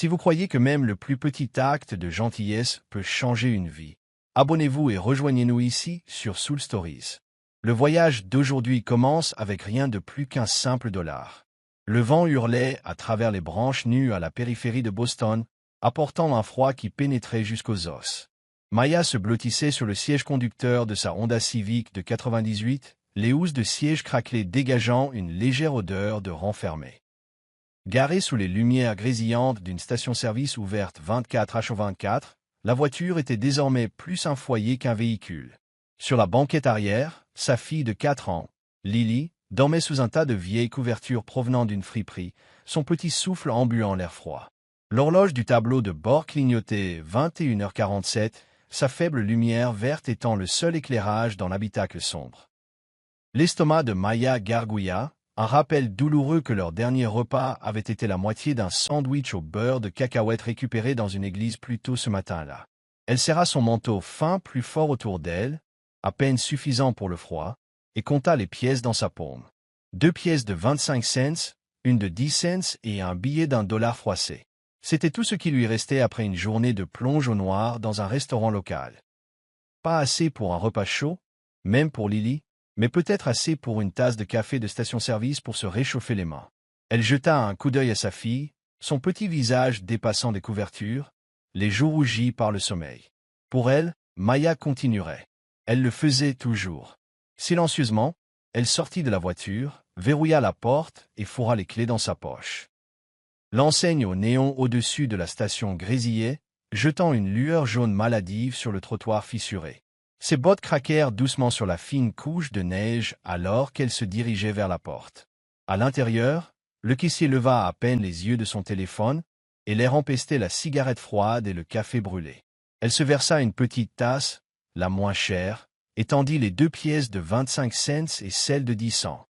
Si vous croyez que même le plus petit acte de gentillesse peut changer une vie, abonnez-vous et rejoignez-nous ici sur Soul Stories. Le voyage d'aujourd'hui commence avec rien de plus qu'un simple dollar. Le vent hurlait à travers les branches nues à la périphérie de Boston, apportant un froid qui pénétrait jusqu'aux os. Maya se blottissait sur le siège conducteur de sa Honda Civic de 98, les housses de siège craquelaient dégageant une légère odeur de renfermé. Garée sous les lumières grésillantes d'une station-service ouverte 24h24, la voiture était désormais plus un foyer qu'un véhicule. Sur la banquette arrière, sa fille de 4 ans, Lily, dormait sous un tas de vieilles couvertures provenant d'une friperie, son petit souffle embuant l'air froid. L'horloge du tableau de bord clignotait 21h47, sa faible lumière verte étant le seul éclairage dans l'habitacle sombre. L'estomac de Maya gargouilla, un rappel douloureux que leur dernier repas avait été la moitié d'un sandwich au beurre de cacahuètes récupéré dans une église plus tôt ce matin-là. Elle serra son manteau fin plus fort autour d'elle, à peine suffisant pour le froid, et compta les pièces dans sa paume. 2 pièces de 25 cents, une de 10 cents et un billet d'$1 froissé. C'était tout ce qui lui restait après une journée de plonge au noir dans un restaurant local. Pas assez pour un repas chaud, même pour Lily, mais peut-être assez pour une tasse de café de station-service pour se réchauffer les mains. Elle jeta un coup d'œil à sa fille, son petit visage dépassant des couvertures, les joues rougies par le sommeil. Pour elle, Maya continuerait. Elle le faisait toujours. Silencieusement, elle sortit de la voiture, verrouilla la porte et fourra les clés dans sa poche. L'enseigne au néon au-dessus de la station grésillait, jetant une lueur jaune maladive sur le trottoir fissuré. Ses bottes craquèrent doucement sur la fine couche de neige alors qu'elle se dirigeait vers la porte. À l'intérieur, le caissier leva à peine les yeux de son téléphone, et l'air empestait la cigarette froide et le café brûlé. Elle se versa une petite tasse, la moins chère, et tendit les 2 pièces de 25 cents et celle de 10 cents.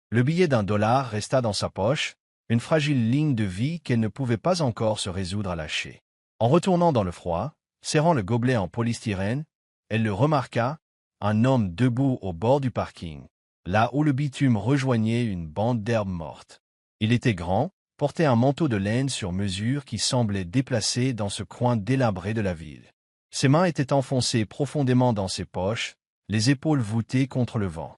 Le billet d'$1 resta dans sa poche, une fragile ligne de vie qu'elle ne pouvait pas encore se résoudre à lâcher. En retournant dans le froid, serrant le gobelet en polystyrène, elle le remarqua, un homme debout au bord du parking, là où le bitume rejoignait une bande d'herbe morte. Il était grand, portait un manteau de laine sur mesure qui semblait déplacé dans ce coin délabré de la ville. Ses mains étaient enfoncées profondément dans ses poches, les épaules voûtées contre le vent.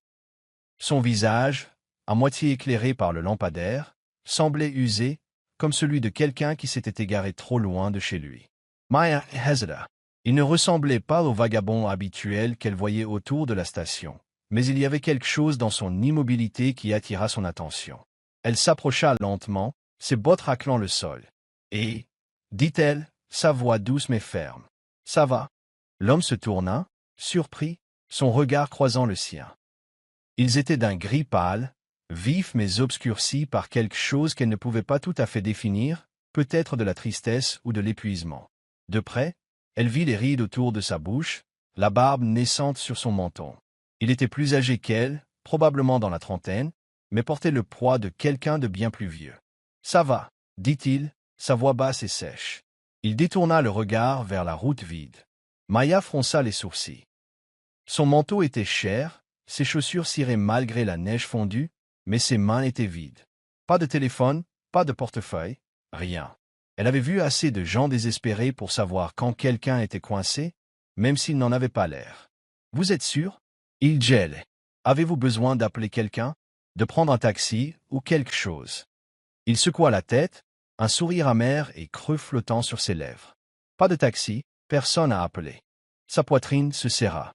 Son visage, à moitié éclairé par le lampadaire, semblait usé, comme celui de quelqu'un qui s'était égaré trop loin de chez lui. Maya hésita. Il ne ressemblait pas au vagabond habituel qu'elle voyait autour de la station, mais il y avait quelque chose dans son immobilité qui attira son attention. Elle s'approcha lentement, ses bottes raclant le sol. « Et, dit-elle, sa voix douce mais ferme, ça va ?» L'homme se tourna, surpris, son regard croisant le sien. Ils étaient d'un gris pâle, vif mais obscurci par quelque chose qu'elle ne pouvait pas tout à fait définir, peut-être de la tristesse ou de l'épuisement. De près, elle vit les rides autour de sa bouche, la barbe naissante sur son menton. Il était plus âgé qu'elle, probablement dans la trentaine, mais portait le poids de quelqu'un de bien plus vieux. « Ça va, » dit-il, sa voix basse et sèche. Il détourna le regard vers la route vide. Maya fronça les sourcils. Son manteau était cher, ses chaussures ciraient malgré la neige fondue, mais ses mains étaient vides. Pas de téléphone, pas de portefeuille, rien. Elle avait vu assez de gens désespérés pour savoir quand quelqu'un était coincé, même s'il n'en avait pas l'air. « Vous êtes sûr ?» Il gèle. « Avez-vous besoin d'appeler quelqu'un, de prendre un taxi ou quelque chose ?» Il secoua la tête, un sourire amer et creux flottant sur ses lèvres. Pas de taxi, personne à appeler. Sa poitrine se serra.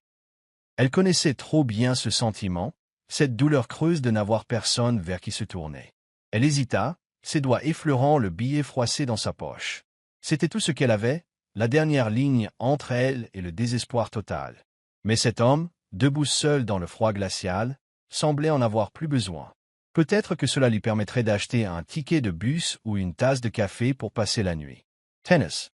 Elle connaissait trop bien ce sentiment, cette douleur creuse de n'avoir personne vers qui se tourner. Elle hésita, ses doigts effleurant le billet froissé dans sa poche. C'était tout ce qu'elle avait, la dernière ligne entre elle et le désespoir total. Mais cet homme, debout seul dans le froid glacial, semblait en avoir plus besoin. Peut-être que cela lui permettrait d'acheter un ticket de bus ou une tasse de café pour passer la nuit. « Tennis »,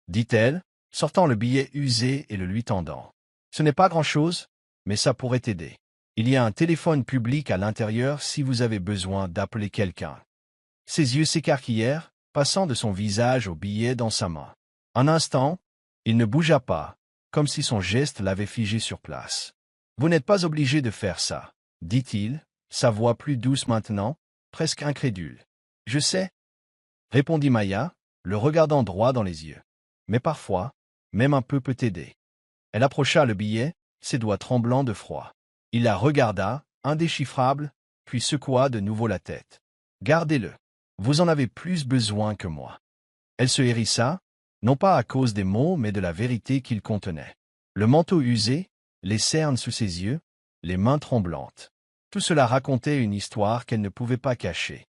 dit-elle, sortant le billet usé et le lui tendant. « Ce n'est pas grand-chose, mais ça pourrait t'aider. Il y a un téléphone public à l'intérieur si vous avez besoin d'appeler quelqu'un. » Ses yeux s'écarquillèrent, passant de son visage au billet dans sa main. Un instant, il ne bougea pas, comme si son geste l'avait figé sur place. « Vous n'êtes pas obligé de faire ça, » dit-il, sa voix plus douce maintenant, presque incrédule. « Je sais, » répondit Maya, le regardant droit dans les yeux. Mais parfois, même un peu peut aider. Elle approcha le billet, ses doigts tremblants de froid. Il la regarda, indéchiffrable, puis secoua de nouveau la tête. « Gardez-le. Vous en avez plus besoin que moi. » Elle se hérissa, non pas à cause des mots mais de la vérité qu'il contenait. Le manteau usé, les cernes sous ses yeux, les mains tremblantes. Tout cela racontait une histoire qu'elle ne pouvait pas cacher.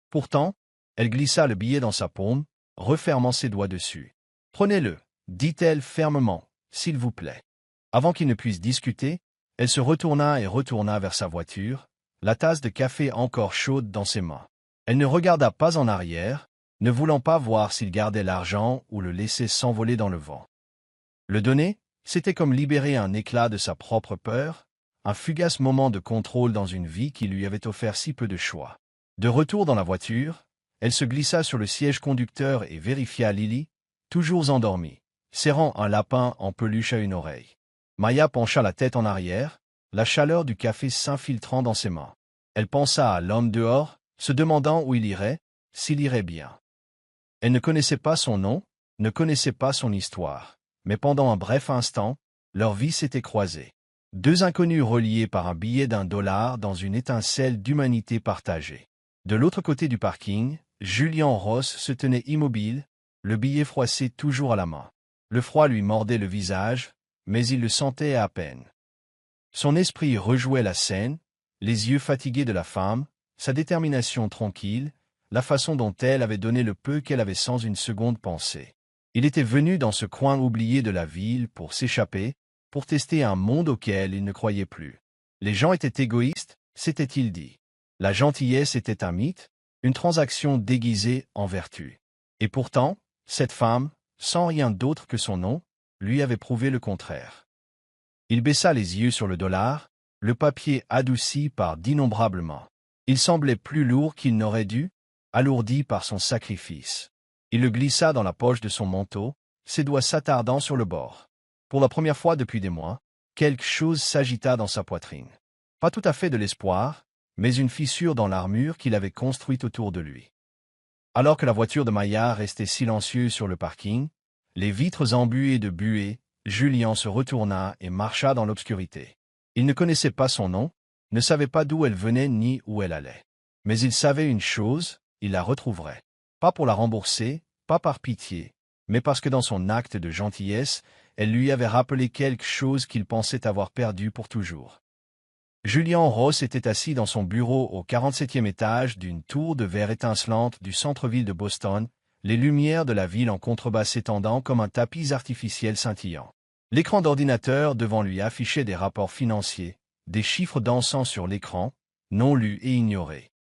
Pourtant, elle glissa le billet dans sa paume, refermant ses doigts dessus. « Prenez-le, dit-elle fermement, s'il vous plaît. » Avant qu'il ne puisse discuter, elle se retourna et retourna vers sa voiture, la tasse de café encore chaude dans ses mains. Elle ne regarda pas en arrière, ne voulant pas voir s'il gardait l'argent ou le laissait s'envoler dans le vent. Le donner, c'était comme libérer un éclat de sa propre peur, un fugace moment de contrôle dans une vie qui lui avait offert si peu de choix. De retour dans la voiture, elle se glissa sur le siège conducteur et vérifia Lily, toujours endormie, serrant un lapin en peluche à une oreille. Maya pencha la tête en arrière, la chaleur du café s'infiltrant dans ses mains. Elle pensa à l'homme dehors, se demandant où il irait, s'il irait bien. Elle ne connaissait pas son nom, ne connaissait pas son histoire, mais pendant un bref instant, leurs vies s'étaient croisées. Deux inconnus reliés par un billet d'$1 dans une étincelle d'humanité partagée. De l'autre côté du parking, Julian Ross se tenait immobile, le billet froissé toujours à la main. Le froid lui mordait le visage, mais il le sentait à peine. Son esprit rejouait la scène, les yeux fatigués de la femme, sa détermination tranquille, la façon dont elle avait donné le peu qu'elle avait sans une seconde pensée. Il était venu dans ce coin oublié de la ville pour s'échapper, pour tester un monde auquel il ne croyait plus. Les gens étaient égoïstes, s'était-il dit. La gentillesse était un mythe, une transaction déguisée en vertu. Et pourtant, cette femme, sans rien d'autre que son nom, lui avait prouvé le contraire. Il baissa les yeux sur le dollar, le papier adouci par d'innombrables mains. Il semblait plus lourd qu'il n'aurait dû, alourdi par son sacrifice. Il le glissa dans la poche de son manteau, ses doigts s'attardant sur le bord. Pour la première fois depuis des mois, quelque chose s'agita dans sa poitrine. Pas tout à fait de l'espoir, mais une fissure dans l'armure qu'il avait construite autour de lui. Alors que la voiture de Maya restait silencieuse sur le parking, les vitres embuées de buée, Julian se retourna et marcha dans l'obscurité. Il ne connaissait pas son nom, ne savait pas d'où elle venait ni où elle allait. Mais il savait une chose, il la retrouverait. Pas pour la rembourser, pas par pitié, mais parce que dans son acte de gentillesse, elle lui avait rappelé quelque chose qu'il pensait avoir perdu pour toujours. Julian Ross était assis dans son bureau au 47e étage d'une tour de verre étincelante du centre-ville de Boston, les lumières de la ville en contrebas s'étendant comme un tapis artificiel scintillant. L'écran d'ordinateur devant lui affichait des rapports financiers, des chiffres dansant sur l'écran, non lus et ignorés.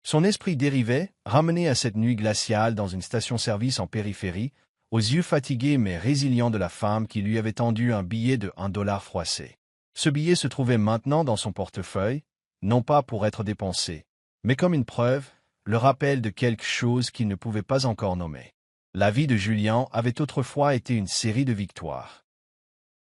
Son esprit dérivait, ramené à cette nuit glaciale dans une station-service en périphérie, aux yeux fatigués mais résilients de la femme qui lui avait tendu un billet de $1 froissé. Ce billet se trouvait maintenant dans son portefeuille, non pas pour être dépensé, mais comme une preuve, le rappel de quelque chose qu'il ne pouvait pas encore nommer. La vie de Julian avait autrefois été une série de victoires.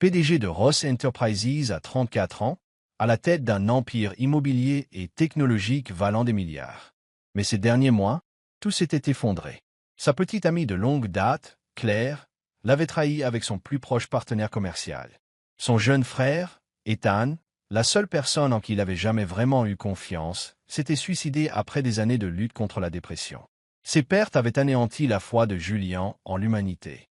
PDG de Ross Enterprises à 34 ans, à la tête d'un empire immobilier et technologique valant des milliards. Mais ces derniers mois, tout s'était effondré. Sa petite amie de longue date, Claire, l'avait trahi avec son plus proche partenaire commercial. Son jeune frère, Ethan, la seule personne en qui il avait jamais vraiment eu confiance, s'était suicidé après des années de lutte contre la dépression. Ces pertes avaient anéanti la foi de Julian en l'humanité.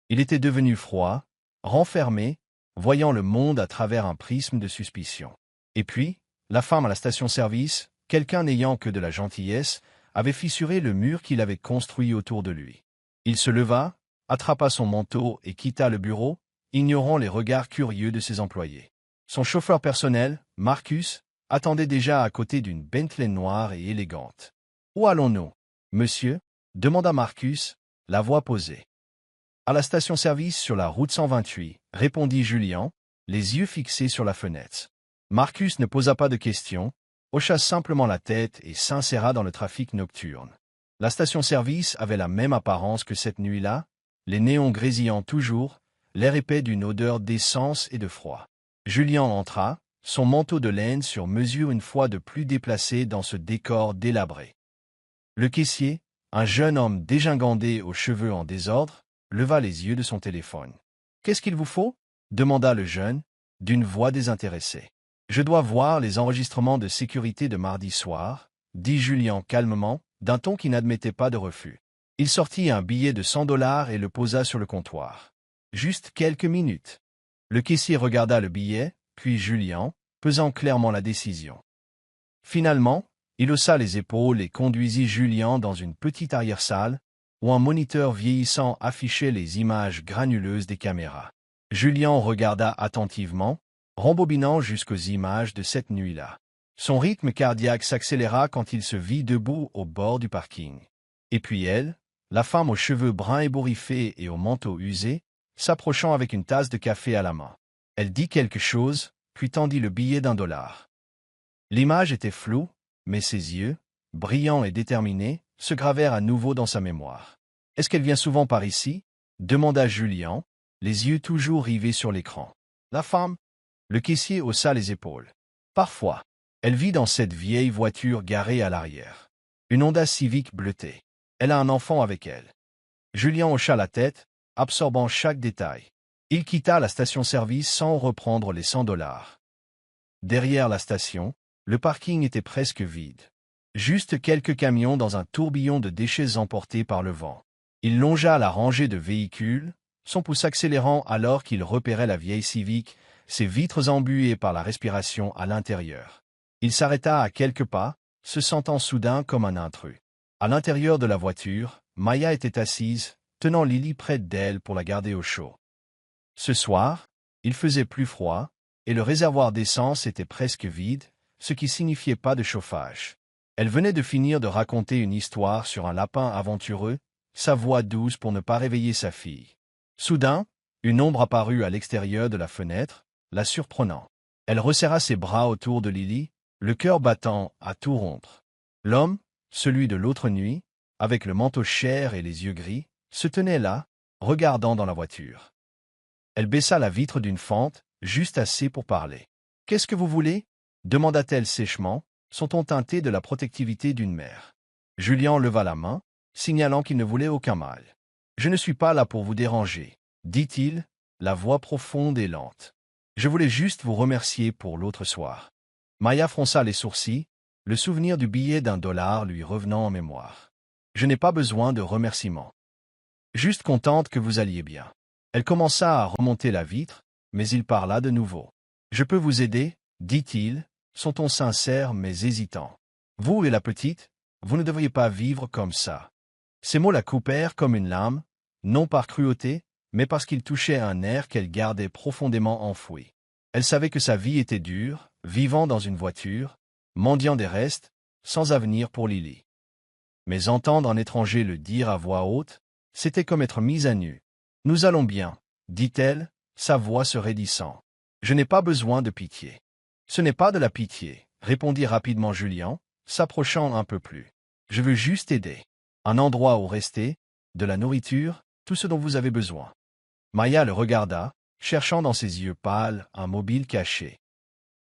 Il était devenu froid, renfermé, voyant le monde à travers un prisme de suspicion. Et puis, la femme à la station-service, quelqu'un n'ayant que de la gentillesse, avait fissuré le mur qu'il avait construit autour de lui. Il se leva, attrapa son manteau et quitta le bureau, ignorant les regards curieux de ses employés. Son chauffeur personnel, Marcus, attendait déjà à côté d'une Bentley noire et élégante. « Où allons-nous, monsieur ?» demanda Marcus, la voix posée. « À la station-service sur la route 128, » répondit Julian, les yeux fixés sur la fenêtre. Marcus ne posa pas de questions, hocha simplement la tête et s'inséra dans le trafic nocturne. La station-service avait la même apparence que cette nuit-là, les néons grésillant toujours, l'air épais d'une odeur d'essence et de froid. Julian entra, son manteau de laine sur mesure une fois de plus déplacé dans ce décor délabré. Le caissier, Un jeune homme dégingandé aux cheveux en désordre leva les yeux de son téléphone. « Qu'est-ce qu'il vous faut » demanda le jeune, d'une voix désintéressée. « Je dois voir les enregistrements de sécurité de mardi soir, dit Julien calmement, d'un ton qui n'admettait pas de refus. Il sortit un billet de 100 $ et le posa sur le comptoir. Juste quelques minutes. Le caissier regarda le billet, puis Julien, pesant clairement la décision. Finalement, il haussa les épaules et conduisit Julien dans une petite arrière-salle, où un moniteur vieillissant affichait les images granuleuses des caméras. Julien regarda attentivement, rembobinant jusqu'aux images de cette nuit-là. Son rythme cardiaque s'accéléra quand il se vit debout au bord du parking. Et puis elle, la femme aux cheveux bruns ébouriffés et au manteau usé, s'approchant avec une tasse de café à la main. Elle dit quelque chose, puis tendit le billet d'1 $. L'image était floue, mais ses yeux, brillants et déterminés, se gravèrent à nouveau dans sa mémoire. « Est-ce qu'elle vient souvent par ici » demanda Julien, les yeux toujours rivés sur l'écran. La femme? Le caissier haussa les épaules. Parfois. Elle vit dans cette vieille voiture garée à l'arrière. Une Honda Civic bleutée. Elle a un enfant avec elle. Julien hocha la tête, absorbant chaque détail. Il quitta la station-service sans reprendre les 100 $. Derrière la station, le parking était presque vide. Juste quelques camions dans un tourbillon de déchets emportés par le vent. Il longea la rangée de véhicules, son pouce accélérant alors qu'il repérait la vieille Civic, ses vitres embuées par la respiration à l'intérieur. Il s'arrêta à quelques pas, se sentant soudain comme un intrus. À l'intérieur de la voiture, Maya était assise, tenant Lily près d'elle pour la garder au chaud. Ce soir, il faisait plus froid, et le réservoir d'essence était presque vide, ce qui signifiait pas de chauffage. Elle venait de finir de raconter une histoire sur un lapin aventureux, sa voix douce pour ne pas réveiller sa fille. Soudain, une ombre apparut à l'extérieur de la fenêtre, la surprenant. Elle resserra ses bras autour de Lily, le cœur battant à tout rompre. L'homme, celui de l'autre nuit, avec le manteau cher et les yeux gris, se tenait là, regardant dans la voiture. Elle baissa la vitre d'une fente, juste assez pour parler. « Qu'est-ce que vous voulez » demanda-t-elle sèchement, son ton teinté de la protectivité d'une mère. Julien leva la main, signalant qu'il ne voulait aucun mal. « Je ne suis pas là pour vous déranger, » dit-il, la voix profonde et lente. « Je voulais juste vous remercier pour l'autre soir. » Maya fronça les sourcils, le souvenir du billet d'1 $ lui revenant en mémoire. « Je n'ai pas besoin de remerciements. Juste contente que vous alliez bien. » Elle commença à remonter la vitre, mais il parla de nouveau. « Je peux vous aider » dit-il, son ton sincère mais hésitant. « Vous et la petite, vous ne devriez pas vivre comme ça. » Ces mots la coupèrent comme une lame, non par cruauté, mais parce qu'ils touchaient un air qu'elle gardait profondément enfoui. Elle savait que sa vie était dure, vivant dans une voiture, mendiant des restes, sans avenir pour Lily. Mais entendre un étranger le dire à voix haute, c'était comme être mise à nu. « Nous allons bien, » dit-elle, sa voix se raidissant. « Je n'ai pas besoin de pitié. »« Ce n'est pas de la pitié, » répondit rapidement Julien, s'approchant un peu plus. « Je veux juste aider. Un endroit où rester, de la nourriture, tout ce dont vous avez besoin. » Maya le regarda, cherchant dans ses yeux pâles un mobile caché.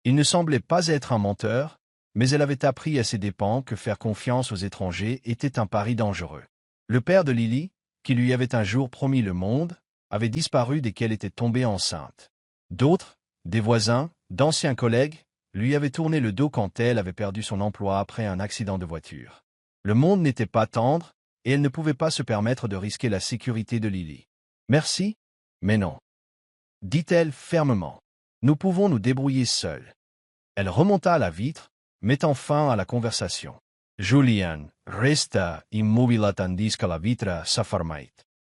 Il ne semblait pas être un menteur, mais elle avait appris à ses dépens que faire confiance aux étrangers était un pari dangereux. Le père de Lily, qui lui avait un jour promis le monde, avait disparu dès qu'elle était tombée enceinte. D'autres, des voisins, d'anciens collègues, lui avaient tourné le dos quand elle avait perdu son emploi après un accident de voiture. Le monde n'était pas tendre, et elle ne pouvait pas se permettre de risquer la sécurité de Lily. « Merci, mais non. » dit-elle fermement. « Nous pouvons nous débrouiller seuls. » Elle remonta à la vitre, mettant fin à la conversation. Julien resta immobile tandis que la vitre s'affermait.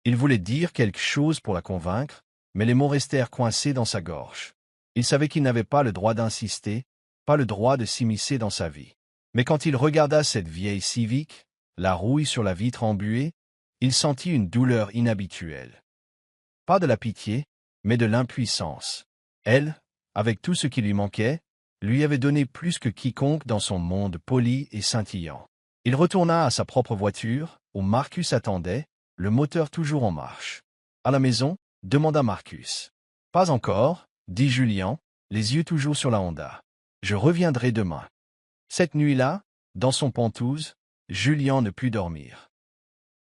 Il voulait dire quelque chose pour la convaincre, mais les mots restèrent coincés dans sa gorge. Il savait qu'il n'avait pas le droit d'insister, pas le droit de s'immiscer dans sa vie. Mais quand il regarda cette vieille Civic, la rouille sur la vitre embuée, il sentit une douleur inhabituelle. Pas de la pitié, mais de l'impuissance. Elle, avec tout ce qui lui manquait, lui avait donné plus que quiconque dans son monde poli et scintillant. Il retourna à sa propre voiture, où Marcus attendait, le moteur toujours en marche. « À la maison » demanda Marcus. « Pas encore » dit Julien, les yeux toujours sur la Honda. « Je reviendrai demain. » Cette nuit-là, dans son Penthouse, Julien ne put dormir.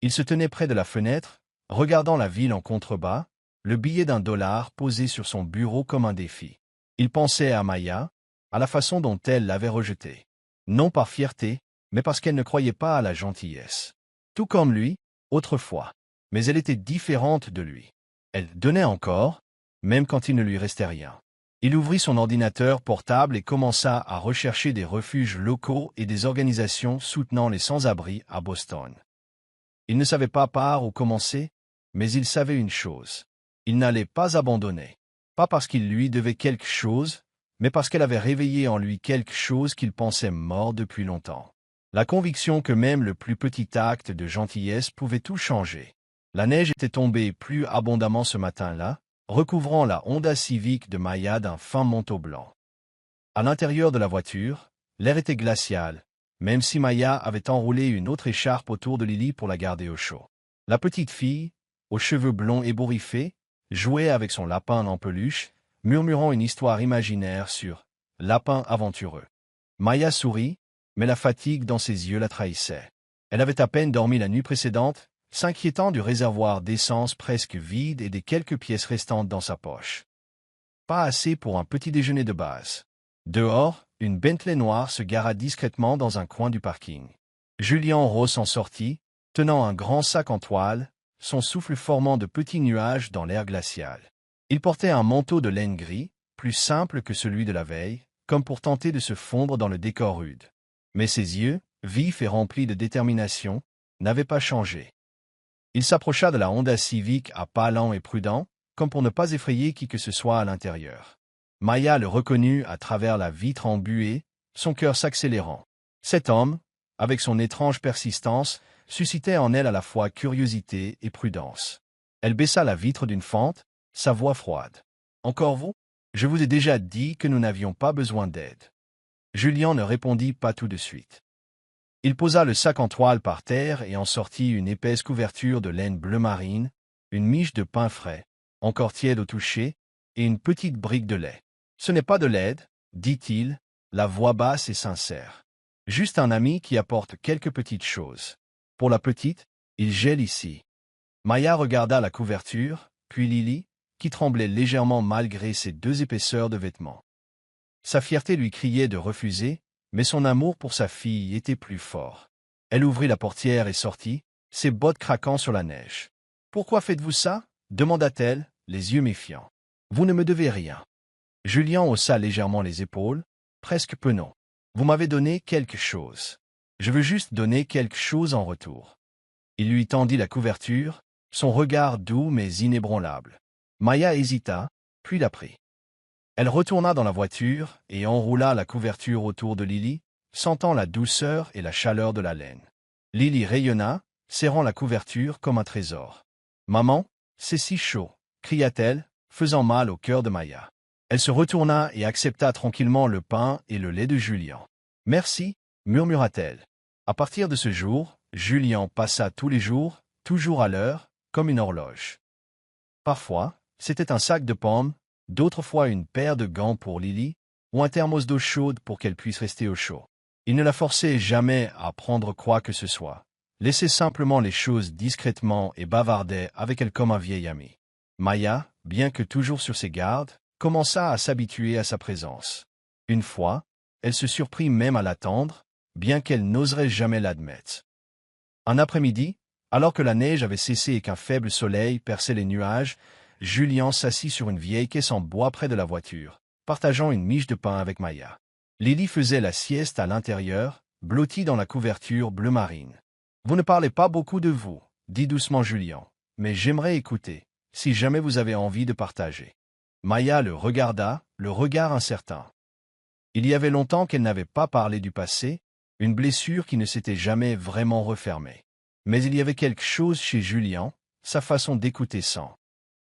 Il se tenait près de la fenêtre, regardant la ville en contrebas, le billet d'1 $ posé sur son bureau comme un défi. Il pensait à Maya, à la façon dont elle l'avait rejeté. Non par fierté, mais parce qu'elle ne croyait pas à la gentillesse. Tout comme lui, autrefois. Mais elle était différente de lui. Elle donnait encore, même quand il ne lui restait rien. Il ouvrit son ordinateur portable et commença à rechercher des refuges locaux et des organisations soutenant les sans-abri à Boston. Il ne savait pas par où commencer, mais il savait une chose. Il n'allait pas abandonner. Pas parce qu'il lui devait quelque chose, mais parce qu'elle avait réveillé en lui quelque chose qu'il pensait mort depuis longtemps. La conviction que même le plus petit acte de gentillesse pouvait tout changer. La neige était tombée plus abondamment ce matin-là, recouvrant la Honda Civic de Maya d'un fin manteau blanc. À l'intérieur de la voiture, l'air était glacial, même si Maya avait enroulé une autre écharpe autour de Lily pour la garder au chaud. La petite fille, aux cheveux blonds ébouriffés, jouait avec son lapin en peluche, murmurant une histoire imaginaire sur « lapin aventureux ». Maya sourit, mais la fatigue dans ses yeux la trahissait. Elle avait à peine dormi la nuit précédente, s'inquiétant du réservoir d'essence presque vide et des quelques pièces restantes dans sa poche. Pas assez pour un petit déjeuner de base. Dehors, une Bentley noire se gara discrètement dans un coin du parking. Julian Ross en sortit, tenant un grand sac en toile, son souffle formant de petits nuages dans l'air glacial. Il portait un manteau de laine gris, plus simple que celui de la veille, comme pour tenter de se fondre dans le décor rude. Mais ses yeux, vifs et remplis de détermination, n'avaient pas changé. Il s'approcha de la Honda Civic à pas lents et prudents, comme pour ne pas effrayer qui que ce soit à l'intérieur. Maya le reconnut à travers la vitre embuée, son cœur s'accélérant. Cet homme, avec son étrange persistance, suscitait en elle à la fois curiosité et prudence. Elle baissa la vitre d'une fente, sa voix froide. « Encore vous? Je vous ai déjà dit que nous n'avions pas besoin d'aide. » Julian ne répondit pas tout de suite. Il posa le sac en toile par terre et en sortit une épaisse couverture de laine bleu marine, une miche de pain frais, encore tiède au toucher, et une petite brique de lait. « Ce n'est pas de l'aide, » dit-il, la voix basse et sincère. « Juste un ami qui apporte quelques petites choses. Pour la petite, il gèle ici. » Maya regarda la couverture, puis Lily, qui tremblait légèrement malgré ses 2 épaisseurs de vêtements. Sa fierté lui criait de refuser, mais son amour pour sa fille était plus fort. Elle ouvrit la portière et sortit, ses bottes craquant sur la neige. « Pourquoi faites-vous ça ?» demanda-t-elle, les yeux méfiants. « Vous ne me devez rien. » Julian haussa légèrement les épaules, presque penaud. « Vous m'avez donné quelque chose. Je veux juste donner quelque chose en retour. » Il lui tendit la couverture, son regard doux mais inébranlable. Maya hésita, puis la prit. Elle retourna dans la voiture et enroula la couverture autour de Lily, sentant la douceur et la chaleur de la laine. Lily rayonna, serrant la couverture comme un trésor. « Maman, c'est si chaud !» cria-t-elle, faisant mal au cœur de Maya. Elle se retourna et accepta tranquillement le pain et le lait de Julian. « Merci, » murmura-t-elle. À partir de ce jour, Julian passa tous les jours, toujours à l'heure, comme une horloge. Parfois, c'était un sac de pommes, d'autres fois une paire de gants pour Lily, ou un thermos d'eau chaude pour qu'elle puisse rester au chaud. Il ne la forçait jamais à prendre quoi que ce soit, laissait simplement les choses discrètement et bavardait avec elle comme un vieil ami. Maya, bien que toujours sur ses gardes, commença à s'habituer à sa présence. Une fois, elle se surprit même à l'attendre, bien qu'elle n'oserait jamais l'admettre. Un après-midi, alors que la neige avait cessé et qu'un faible soleil perçait les nuages, Julian s'assit sur une vieille caisse en bois près de la voiture, partageant une miche de pain avec Maya. Lily faisait la sieste à l'intérieur, blottie dans la couverture bleu marine. « Vous ne parlez pas beaucoup de vous, » dit doucement Julian, « mais j'aimerais écouter, si jamais vous avez envie de partager. » Maya le regarda, le regard incertain. Il y avait longtemps qu'elle n'avait pas parlé du passé, une blessure qui ne s'était jamais vraiment refermée. Mais il y avait quelque chose chez Julian, sa façon d'écouter sans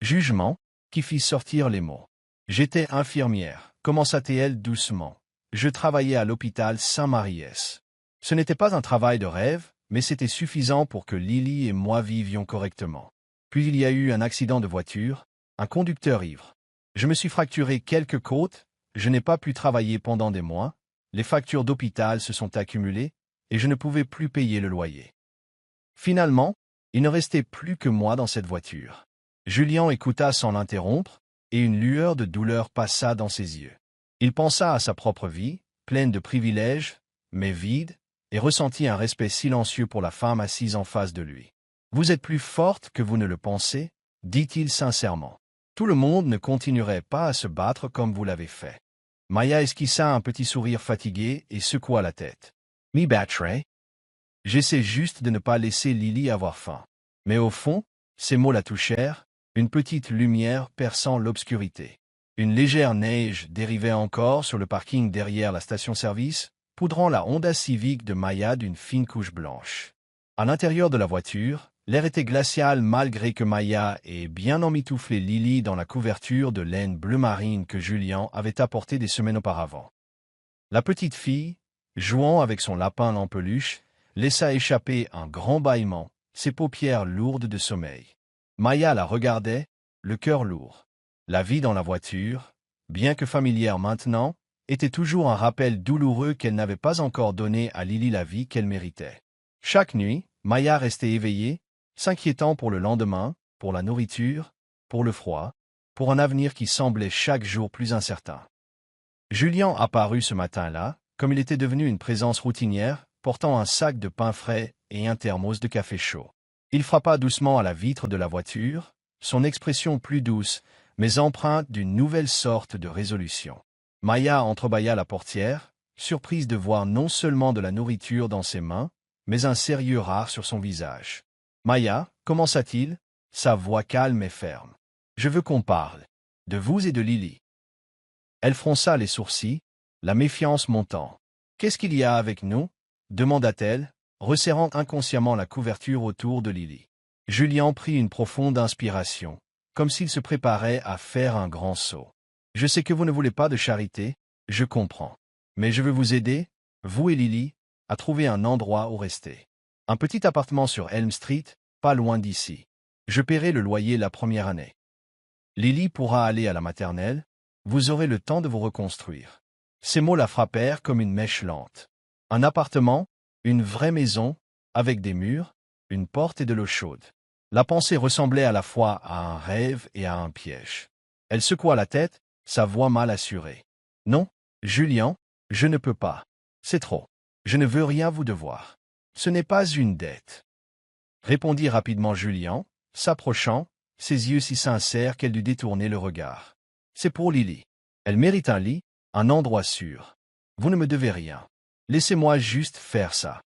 jugement, qui fit sortir les mots. « J'étais infirmière, » commença-t-elle doucement. « Je travaillais à l'hôpital Saint-Maries. Ce n'était pas un travail de rêve, mais c'était suffisant pour que Lily et moi vivions correctement. Puis il y a eu un accident de voiture, un conducteur ivre. Je me suis fracturé quelques côtes, je n'ai pas pu travailler pendant des mois, les factures d'hôpital se sont accumulées, et je ne pouvais plus payer le loyer. Finalement, Il ne restait plus que moi dans cette voiture. Julien écouta sans l'interrompre, et une lueur de douleur passa dans ses yeux. Il pensa à sa propre vie, pleine de privilèges, mais vide, et ressentit un respect silencieux pour la femme assise en face de lui. « Vous êtes plus forte que vous ne le pensez » dit-il sincèrement. « Tout le monde ne continuerait pas à se battre comme vous l'avez fait. » Maya esquissa un petit sourire fatigué et secoua la tête. « M'y battrai. J'essaie juste de ne pas laisser Lily avoir faim. » Mais au fond, ces mots la touchèrent, une petite lumière perçant l'obscurité. Une légère neige dérivait encore sur le parking derrière la station-service, poudrant la Honda Civic de Maya d'une fine couche blanche. À l'intérieur de la voiture, l'air était glacial malgré que Maya ait bien emmitouflé Lily dans la couverture de laine bleu marine que Julien avait apportée des semaines auparavant. La petite fille, jouant avec son lapin en peluche, laissa échapper un grand bâillement, ses paupières lourdes de sommeil. Maya la regardait, le cœur lourd. La vie dans la voiture, bien que familière maintenant, était toujours un rappel douloureux qu'elle n'avait pas encore donné à Lily la vie qu'elle méritait. Chaque nuit, Maya restait éveillée, s'inquiétant pour le lendemain, pour la nourriture, pour le froid, pour un avenir qui semblait chaque jour plus incertain. Julien apparut ce matin-là, comme il était devenu une présence routinière, portant un sac de pain frais et un thermos de café chaud. Il frappa doucement à la vitre de la voiture, son expression plus douce, mais empreinte d'une nouvelle sorte de résolution. Maya entrebâilla la portière, surprise de voir non seulement de la nourriture dans ses mains, mais un sérieux rare sur son visage. « Maya, commença-t-il, sa voix calme et ferme. « Je veux qu'on parle. De vous et de Lily. » Elle fronça les sourcils, la méfiance montant. « Qu'est-ce qu'il y a avec nous » demanda-t-elle, resserrant inconsciemment la couverture autour de Lily. Julien prit une profonde inspiration, comme s'il se préparait à faire un grand saut. « Je sais que vous ne voulez pas de charité, je comprends. Mais je veux vous aider, vous et Lily, à trouver un endroit où rester. Un petit appartement sur Elm Street, pas loin d'ici. Je paierai le loyer la première année. Lily pourra aller à la maternelle, vous aurez le temps de vous reconstruire. » Ces mots la frappèrent comme une mèche lente. Un appartement, une vraie maison, avec des murs, une porte et de l'eau chaude. La pensée ressemblait à la fois à un rêve et à un piège. Elle secoua la tête, sa voix mal assurée. « Non, Julien, je ne peux pas. C'est trop. Je ne veux rien vous devoir. Ce n'est pas une dette. » Répondit rapidement Julien, s'approchant, ses yeux si sincères qu'elle dut détourner le regard. « C'est pour Lily. Elle mérite un lit, un endroit sûr. Vous ne me devez rien. Laissez-moi juste faire ça. »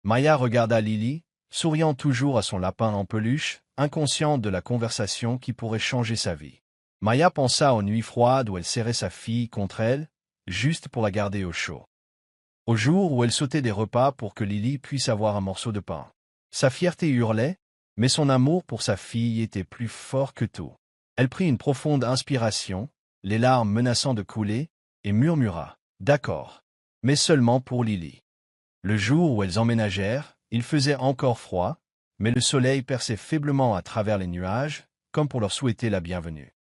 Maya regarda Lily, souriant toujours à son lapin en peluche, inconsciente de la conversation qui pourrait changer sa vie. Maya pensa aux nuits froides où elle serrait sa fille contre elle, juste pour la garder au chaud. Aux jours où elle sautait des repas pour que Lily puisse avoir un morceau de pain. Sa fierté hurlait, mais son amour pour sa fille était plus fort que tout. Elle prit une profonde inspiration, les larmes menaçant de couler, et murmura « D'accord, mais seulement pour Lily. » Le jour où elles emménagèrent, il faisait encore froid, mais le soleil perçait faiblement à travers les nuages, comme pour leur souhaiter la bienvenue.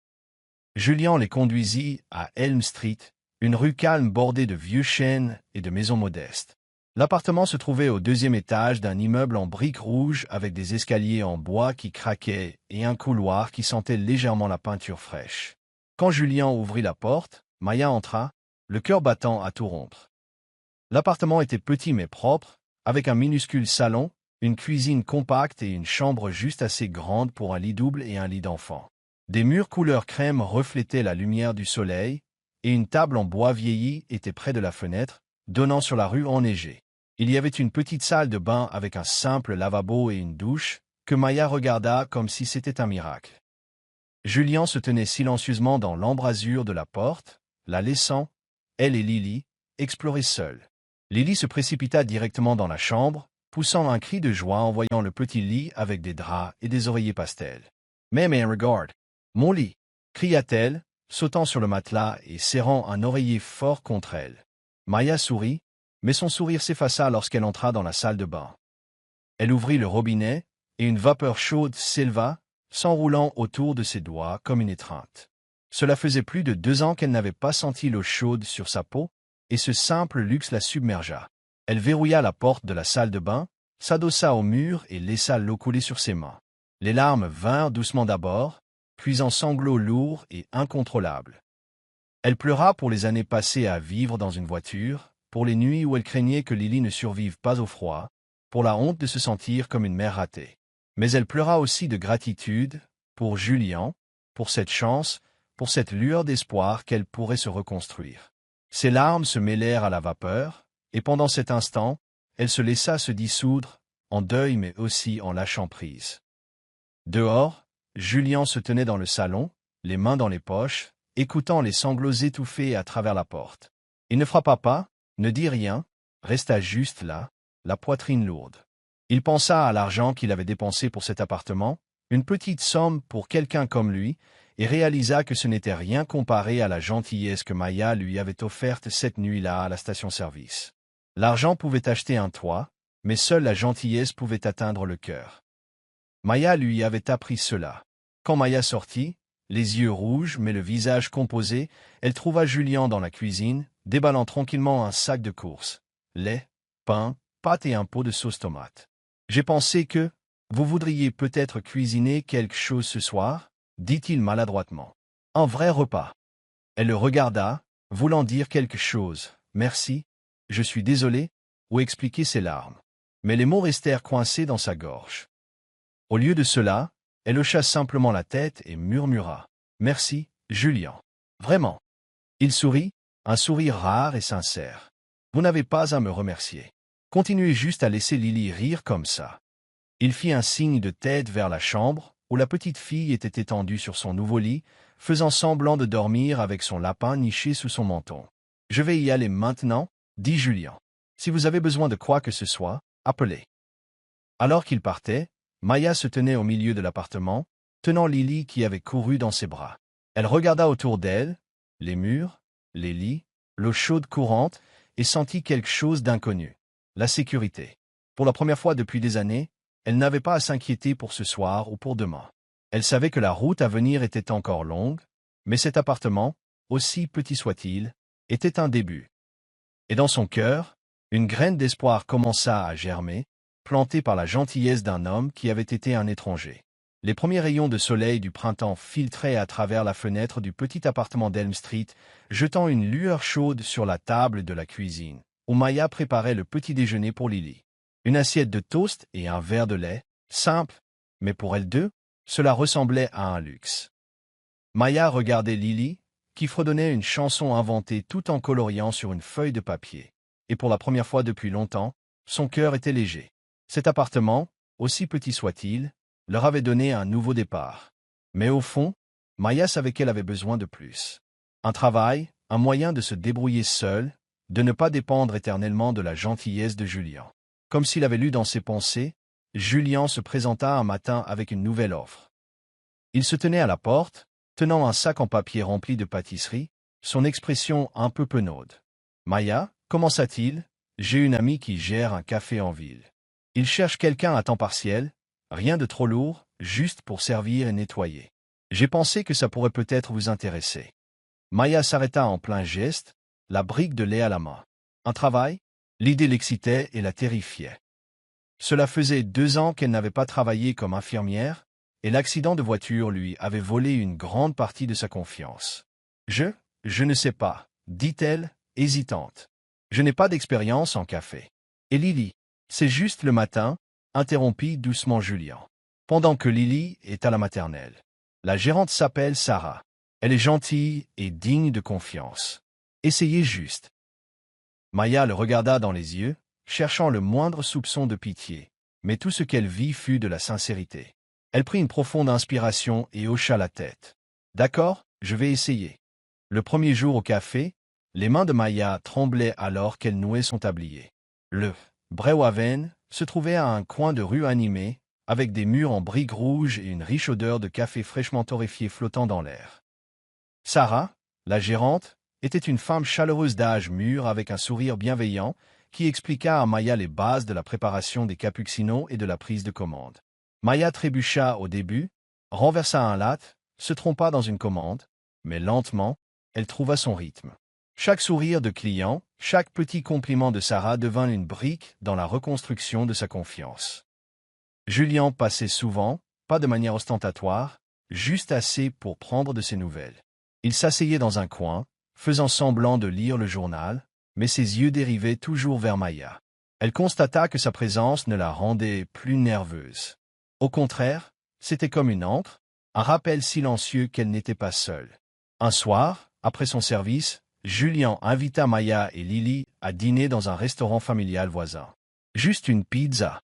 Julien les conduisit à Elm Street, une rue calme bordée de vieux chênes et de maisons modestes. L'appartement se trouvait au 2e étage d'un immeuble en briques rouges avec des escaliers en bois qui craquaient et un couloir qui sentait légèrement la peinture fraîche. Quand Julien ouvrit la porte, Maya entra, le cœur battant à tout rompre. L'appartement était petit mais propre, avec un minuscule salon, une cuisine compacte et une chambre juste assez grande pour un lit double et un lit d'enfant. Des murs couleur crème reflétaient la lumière du soleil, et une table en bois vieilli était près de la fenêtre, donnant sur la rue enneigée. Il y avait une petite salle de bain avec un simple lavabo et une douche, que Maya regarda comme si c'était un miracle. Julien se tenait silencieusement dans l'embrasure de la porte, la laissant, elle et Lily, explorer seules. Lily se précipita directement dans la chambre, poussant un cri de joie en voyant le petit lit avec des draps et des oreillers pastels. « Mais regarde, mon lit !» cria-t-elle, sautant sur le matelas et serrant un oreiller fort contre elle. Maya sourit, mais son sourire s'effaça lorsqu'elle entra dans la salle de bain. Elle ouvrit le robinet, et une vapeur chaude s'éleva, s'enroulant autour de ses doigts comme une étreinte. Cela faisait plus de 2 ans qu'elle n'avait pas senti l'eau chaude sur sa peau, et ce simple luxe la submergea. Elle verrouilla la porte de la salle de bain, s'adossa au mur et laissa l'eau couler sur ses mains. Les larmes vinrent doucement d'abord, puis en sanglots lourds et incontrôlables. Elle pleura pour les années passées à vivre dans une voiture, pour les nuits où elle craignait que Lily ne survive pas au froid, pour la honte de se sentir comme une mère ratée. Mais elle pleura aussi de gratitude, pour Julian, pour cette chance, pour cette lueur d'espoir qu'elle pourrait se reconstruire. Ses larmes se mêlèrent à la vapeur, et pendant cet instant, elle se laissa se dissoudre, en deuil mais aussi en lâchant prise. Dehors, Julian se tenait dans le salon, les mains dans les poches, écoutant les sanglots étouffés à travers la porte. Il ne frappa pas, ne dit rien, resta juste là, la poitrine lourde. Il pensa à l'argent qu'il avait dépensé pour cet appartement, une petite somme pour quelqu'un comme lui, et réalisa que ce n'était rien comparé à la gentillesse que Maya lui avait offerte cette nuit-là à la station-service. L'argent pouvait acheter un toit, mais seule la gentillesse pouvait atteindre le cœur. Maya lui avait appris cela. Quand Maya sortit, les yeux rouges mais le visage composé, elle trouva Julian dans la cuisine, déballant tranquillement un sac de courses. Lait, pain, pâtes et un pot de sauce tomate. « J'ai pensé que vous voudriez peut-être cuisiner quelque chose ce soir ?» dit-il maladroitement. « Un vrai repas. » Elle le regarda, voulant dire quelque chose. « Merci, je suis désolé » ou expliquer ses larmes. Mais les mots restèrent coincés dans sa gorge. Au lieu de cela, elle hocha simplement la tête et murmura. « Merci, Julian. Vraiment. » Il sourit, un sourire rare et sincère. « Vous n'avez pas à me remercier. Continuez juste à laisser Lily rire comme ça. » Il fit un signe de tête vers la chambre, où la petite fille était étendue sur son nouveau lit, faisant semblant de dormir avec son lapin niché sous son menton. « Je vais y aller maintenant, » dit Julian. « Si vous avez besoin de quoi que ce soit, appelez. » Alors qu'il partait, Maya se tenait au milieu de l'appartement, tenant Lily qui avait couru dans ses bras. Elle regarda autour d'elle, les murs, les lits, l'eau chaude courante, et sentit quelque chose d'inconnu. La sécurité. Pour la première fois depuis des années, elle n'avait pas à s'inquiéter pour ce soir ou pour demain. Elle savait que la route à venir était encore longue, mais cet appartement, aussi petit soit-il, était un début. Et dans son cœur, une graine d'espoir commença à germer, plantée par la gentillesse d'un homme qui avait été un étranger. Les premiers rayons de soleil du printemps filtraient à travers la fenêtre du petit appartement d'Elm Street, jetant une lueur chaude sur la table de la cuisine, où Maya préparait le petit déjeuner pour Lily. Une assiette de toast et un verre de lait, simple, mais pour elles deux, cela ressemblait à un luxe. Maya regardait Lily, qui fredonnait une chanson inventée tout en coloriant sur une feuille de papier. Et pour la première fois depuis longtemps, son cœur était léger. Cet appartement, aussi petit soit-il, leur avait donné un nouveau départ. Mais au fond, Maya savait qu'elle avait besoin de plus. Un travail, un moyen de se débrouiller seule, de ne pas dépendre éternellement de la gentillesse de Julian. Comme s'il avait lu dans ses pensées, Julian se présenta un matin avec une nouvelle offre. Il se tenait à la porte, tenant un sac en papier rempli de pâtisseries, son expression un peu penaude. « Maya, commença-t-il, j'ai une amie qui gère un café en ville. Il cherche quelqu'un à temps partiel, rien de trop lourd, juste pour servir et nettoyer. J'ai pensé que ça pourrait peut-être vous intéresser. » Maya s'arrêta en plein geste, la brique de lait à la main. Un travail? L'idée l'excitait et la terrifiait. Cela faisait 2 ans qu'elle n'avait pas travaillé comme infirmière, et l'accident de voiture lui avait volé une grande partie de sa confiance. « Je ne sais pas, » dit-elle, hésitante. « Je n'ai pas d'expérience en café. » « Et Lily, c'est juste le matin, » interrompit doucement Julian. « Pendant que Lily est à la maternelle. La gérante s'appelle Sarah. Elle est gentille et digne de confiance. Essayez juste. » Maya le regarda dans les yeux, cherchant le moindre soupçon de pitié, mais tout ce qu'elle vit fut de la sincérité. Elle prit une profonde inspiration et hocha la tête. « D'accord, je vais essayer. » Le premier jour au café, les mains de Maya tremblaient alors qu'elle nouait son tablier. Le Brewaven se trouvait à un coin de rue animé, avec des murs en briques rouges et une riche odeur de café fraîchement torréfié flottant dans l'air. Sarah, la gérante, était une femme chaleureuse d'âge mûr avec un sourire bienveillant qui expliqua à Maya les bases de la préparation des cappuccinos et de la prise de commande. Maya trébucha au début, renversa un latte, se trompa dans une commande, mais lentement, elle trouva son rythme. Chaque sourire de client, chaque petit compliment de Sarah devint une brique dans la reconstruction de sa confiance. Julien passait souvent, pas de manière ostentatoire, juste assez pour prendre de ses nouvelles. Il s'asseyait dans un coin, faisant semblant de lire le journal, mais ses yeux dérivaient toujours vers Maya. Elle constata que sa présence ne la rendait plus nerveuse. Au contraire, c'était comme une encre, un rappel silencieux qu'elle n'était pas seule. Un soir, après son service, Julien invita Maya et Lily à dîner dans un restaurant familial voisin. Juste une pizza,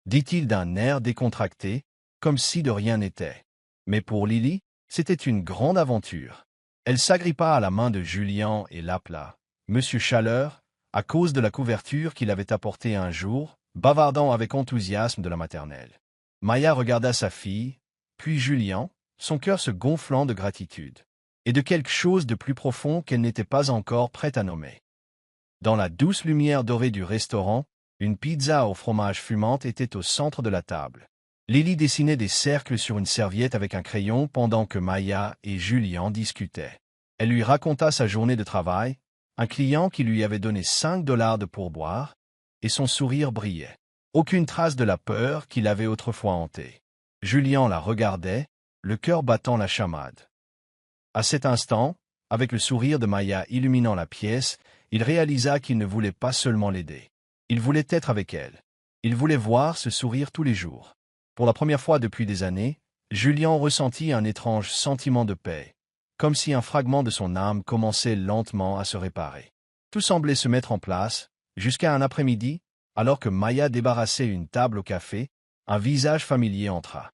dit-il d'un air décontracté, comme si de rien n'était. Mais pour Lily, c'était une grande aventure. Elle s'agrippa à la main de Julien et l'appela « Monsieur Chaleur », à cause de la couverture qu'il avait apportée un jour, bavardant avec enthousiasme de la maternelle. Maya regarda sa fille, puis Julien, son cœur se gonflant de gratitude, et de quelque chose de plus profond qu'elle n'était pas encore prête à nommer. Dans la douce lumière dorée du restaurant, une pizza au fromage fumante était au centre de la table. Lily dessinait des cercles sur une serviette avec un crayon pendant que Maya et Julien discutaient. Elle lui raconta sa journée de travail, un client qui lui avait donné 5 $ de pourboire, et son sourire brillait. Aucune trace de la peur qui l'avait autrefois hanté. Julien la regardait, le cœur battant la chamade. À cet instant, avec le sourire de Maya illuminant la pièce, il réalisa qu'il ne voulait pas seulement l'aider. Il voulait être avec elle. Il voulait voir ce sourire tous les jours. Pour la première fois depuis des années, Julien ressentit un étrange sentiment de paix, comme si un fragment de son âme commençait lentement à se réparer. Tout semblait se mettre en place, jusqu'à un après-midi, alors que Maya débarrassait une table au café, un visage familier entra.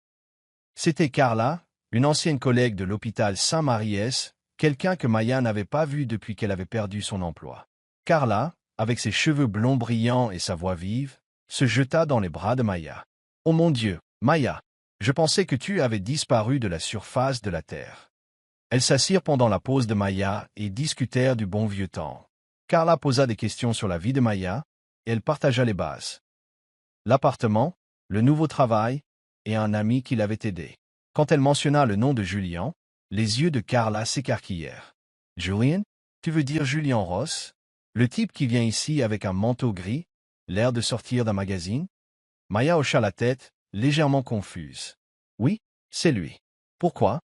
C'était Carla, une ancienne collègue de l'hôpital Saint-Maries, quelqu'un que Maya n'avait pas vu depuis qu'elle avait perdu son emploi. Carla, avec ses cheveux blonds brillants et sa voix vive, se jeta dans les bras de Maya. « Oh mon Dieu, Maya, je pensais que tu avais disparu de la surface de la terre. » Elles s'assirent pendant la pause de Maya et discutèrent du bon vieux temps. Carla posa des questions sur la vie de Maya, et elle partagea les bases. L'appartement, le nouveau travail, et un ami qui l'avait aidé. Quand elle mentionna le nom de Julien, les yeux de Carla s'écarquillèrent. « Julien? Tu veux dire Julien Ross? Le type qui vient ici avec un manteau gris, l'air de sortir d'un magazine ?» Maya hocha la tête, légèrement confuse. « Oui, c'est lui. » « Pourquoi ?»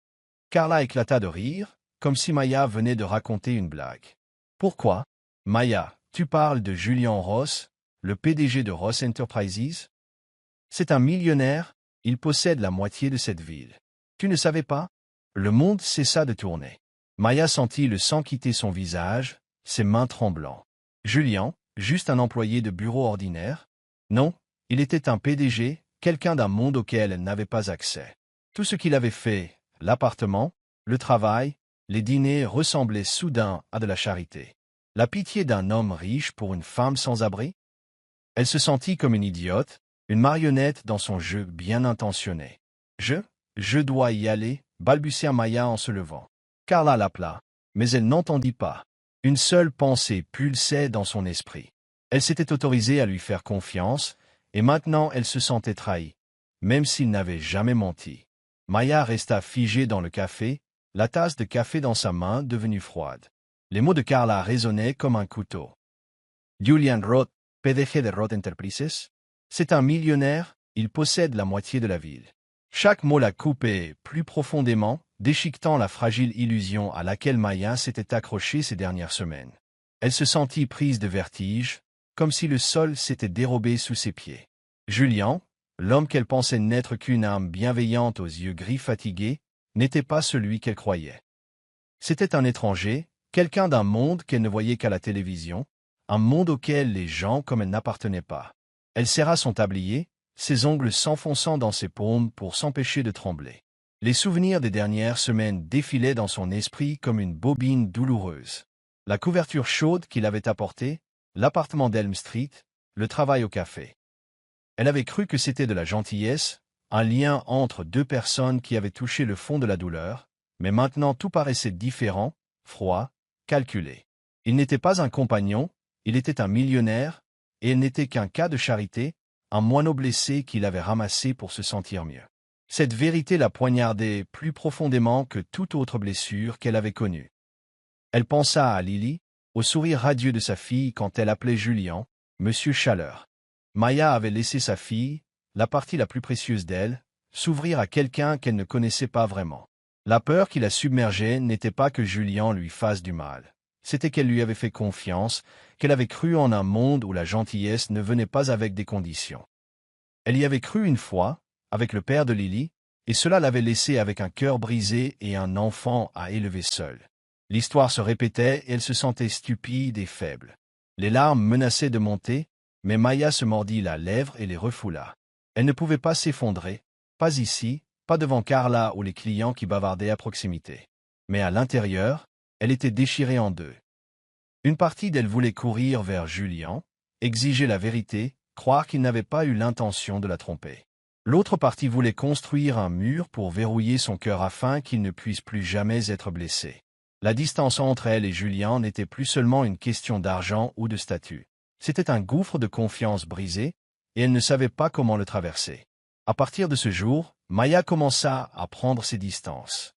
Carla éclata de rire, comme si Maya venait de raconter une blague. « Pourquoi? Maya, tu parles de Julien Ross, le PDG de Ross Enterprises? C'est un millionnaire, il possède la moitié de cette ville. Tu ne savais pas? Le monde cessa de tourner. Maya sentit le sang quitter son visage, ses mains tremblant. Julien, juste un employé de bureau ordinaire? Non, il était un PDG, quelqu'un d'un monde auquel elle n'avait pas accès. Tout ce qu'il avait fait, l'appartement, le travail, les dîners ressemblaient soudain à de la charité. La pitié d'un homme riche pour une femme sans abri? Elle se sentit comme une idiote, une marionnette dans son jeu bien intentionné. Je dois y aller, balbutia Maya en se levant. Carla l'appela, mais elle n'entendit pas. Une seule pensée pulsait dans son esprit. Elle s'était autorisée à lui faire confiance, et maintenant elle se sentait trahie, même s'il n'avait jamais menti. Maya resta figée dans le café, la tasse de café dans sa main devenue froide. Les mots de Carla résonnaient comme un couteau. Julian Roth, PDG de Roth Enterprises? C'est un millionnaire, il possède la moitié de la ville. Chaque mot la coupait plus profondément, déchiquetant la fragile illusion à laquelle Maya s'était accrochée ces dernières semaines. Elle se sentit prise de vertige, comme si le sol s'était dérobé sous ses pieds. Julien, l'homme qu'elle pensait n'être qu'une âme bienveillante aux yeux gris fatigués, n'était pas celui qu'elle croyait. C'était un étranger, quelqu'un d'un monde qu'elle ne voyait qu'à la télévision, un monde auquel les gens comme elle n'appartenaient pas. Elle serra son tablier, ses ongles s'enfonçant dans ses paumes pour s'empêcher de trembler. Les souvenirs des dernières semaines défilaient dans son esprit comme une bobine douloureuse. La couverture chaude qu'il avait apportée, l'appartement d'Elm Street, le travail au café. Elle avait cru que c'était de la gentillesse, un lien entre deux personnes qui avaient touché le fond de la douleur, mais maintenant tout paraissait différent, froid, calculé. Il n'était pas un compagnon, il était un millionnaire, et elle n'était qu'un cas de charité, un moineau blessé qu'il avait ramassé pour se sentir mieux. Cette vérité la poignardait plus profondément que toute autre blessure qu'elle avait connue. Elle pensa à Lily, au sourire radieux de sa fille quand elle appelait Julien « Monsieur Chaleur ». Maya avait laissé sa fille, la partie la plus précieuse d'elle, s'ouvrir à quelqu'un qu'elle ne connaissait pas vraiment. La peur qui la submergeait n'était pas que Julien lui fasse du mal. C'était qu'elle lui avait fait confiance, qu'elle avait cru en un monde où la gentillesse ne venait pas avec des conditions. Elle y avait cru une fois, avec le père de Lily, et cela l'avait laissée avec un cœur brisé et un enfant à élever seul. L'histoire se répétait et elle se sentait stupide et faible. Les larmes menaçaient de monter, mais Maya se mordit la lèvre et les refoula. Elle ne pouvait pas s'effondrer, pas ici, pas devant Carla ou les clients qui bavardaient à proximité. Mais à l'intérieur, elle était déchirée en deux. Une partie d'elle voulait courir vers Julien, exiger la vérité, croire qu'il n'avait pas eu l'intention de la tromper. L'autre partie voulait construire un mur pour verrouiller son cœur afin qu'il ne puisse plus jamais être blessé. La distance entre elle et Julien n'était plus seulement une question d'argent ou de statut. C'était un gouffre de confiance brisé, et elle ne savait pas comment le traverser. À partir de ce jour, Maya commença à prendre ses distances.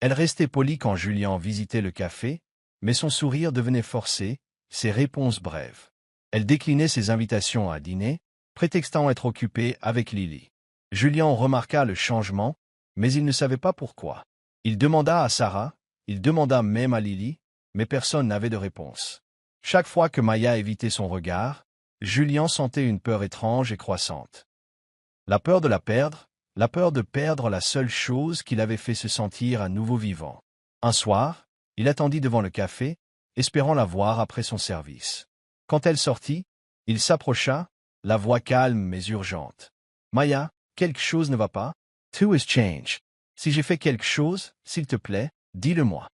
Elle restait polie quand Julien visitait le café, mais son sourire devenait forcé, ses réponses brèves. Elle déclinait ses invitations à dîner, prétextant être occupée avec Lily. Julien remarqua le changement, mais il ne savait pas pourquoi. Il demanda à Sarah, il demanda même à Lily, mais personne n'avait de réponse. Chaque fois que Maya évitait son regard, Julien sentait une peur étrange et croissante. La peur de la perdre, la peur de perdre la seule chose qui l'avait fait se sentir à nouveau vivant. Un soir, il attendit devant le café, espérant la voir après son service. Quand elle sortit, il s'approcha, la voix calme mais urgente. « Maya, quelque chose ne va pas? Tout has changed. Si j'ai fait quelque chose, s'il te plaît, dis-le-moi. »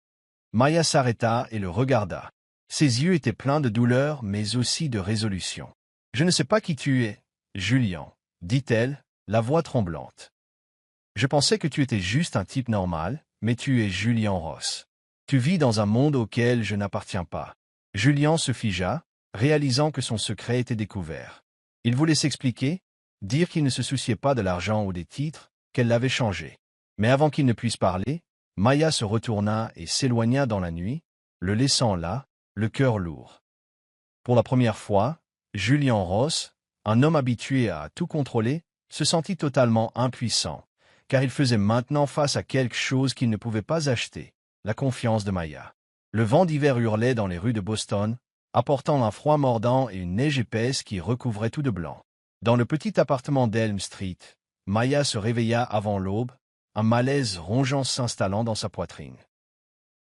Maya s'arrêta et le regarda. Ses yeux étaient pleins de douleur mais aussi de résolution. « Je ne sais pas qui tu es, Julien, » dit-elle, la voix tremblante. « Je pensais que tu étais juste un type normal, mais tu es Julien Ross. Tu vis dans un monde auquel je n'appartiens pas. » Julien se figea, réalisant que son secret était découvert. Il voulait s'expliquer, dire qu'il ne se souciait pas de l'argent ou des titres, qu'elle l'avait changé. Mais avant qu'il ne puisse parler, Maya se retourna et s'éloigna dans la nuit, le laissant là, le cœur lourd. Pour la première fois, Julien Ross, un homme habitué à tout contrôler, se sentit totalement impuissant, car il faisait maintenant face à quelque chose qu'il ne pouvait pas acheter, la confiance de Maya. Le vent d'hiver hurlait dans les rues de Boston, apportant un froid mordant et une neige épaisse qui recouvrait tout de blanc. Dans le petit appartement d'Elm Street, Maya se réveilla avant l'aube, un malaise rongeant s'installant dans sa poitrine.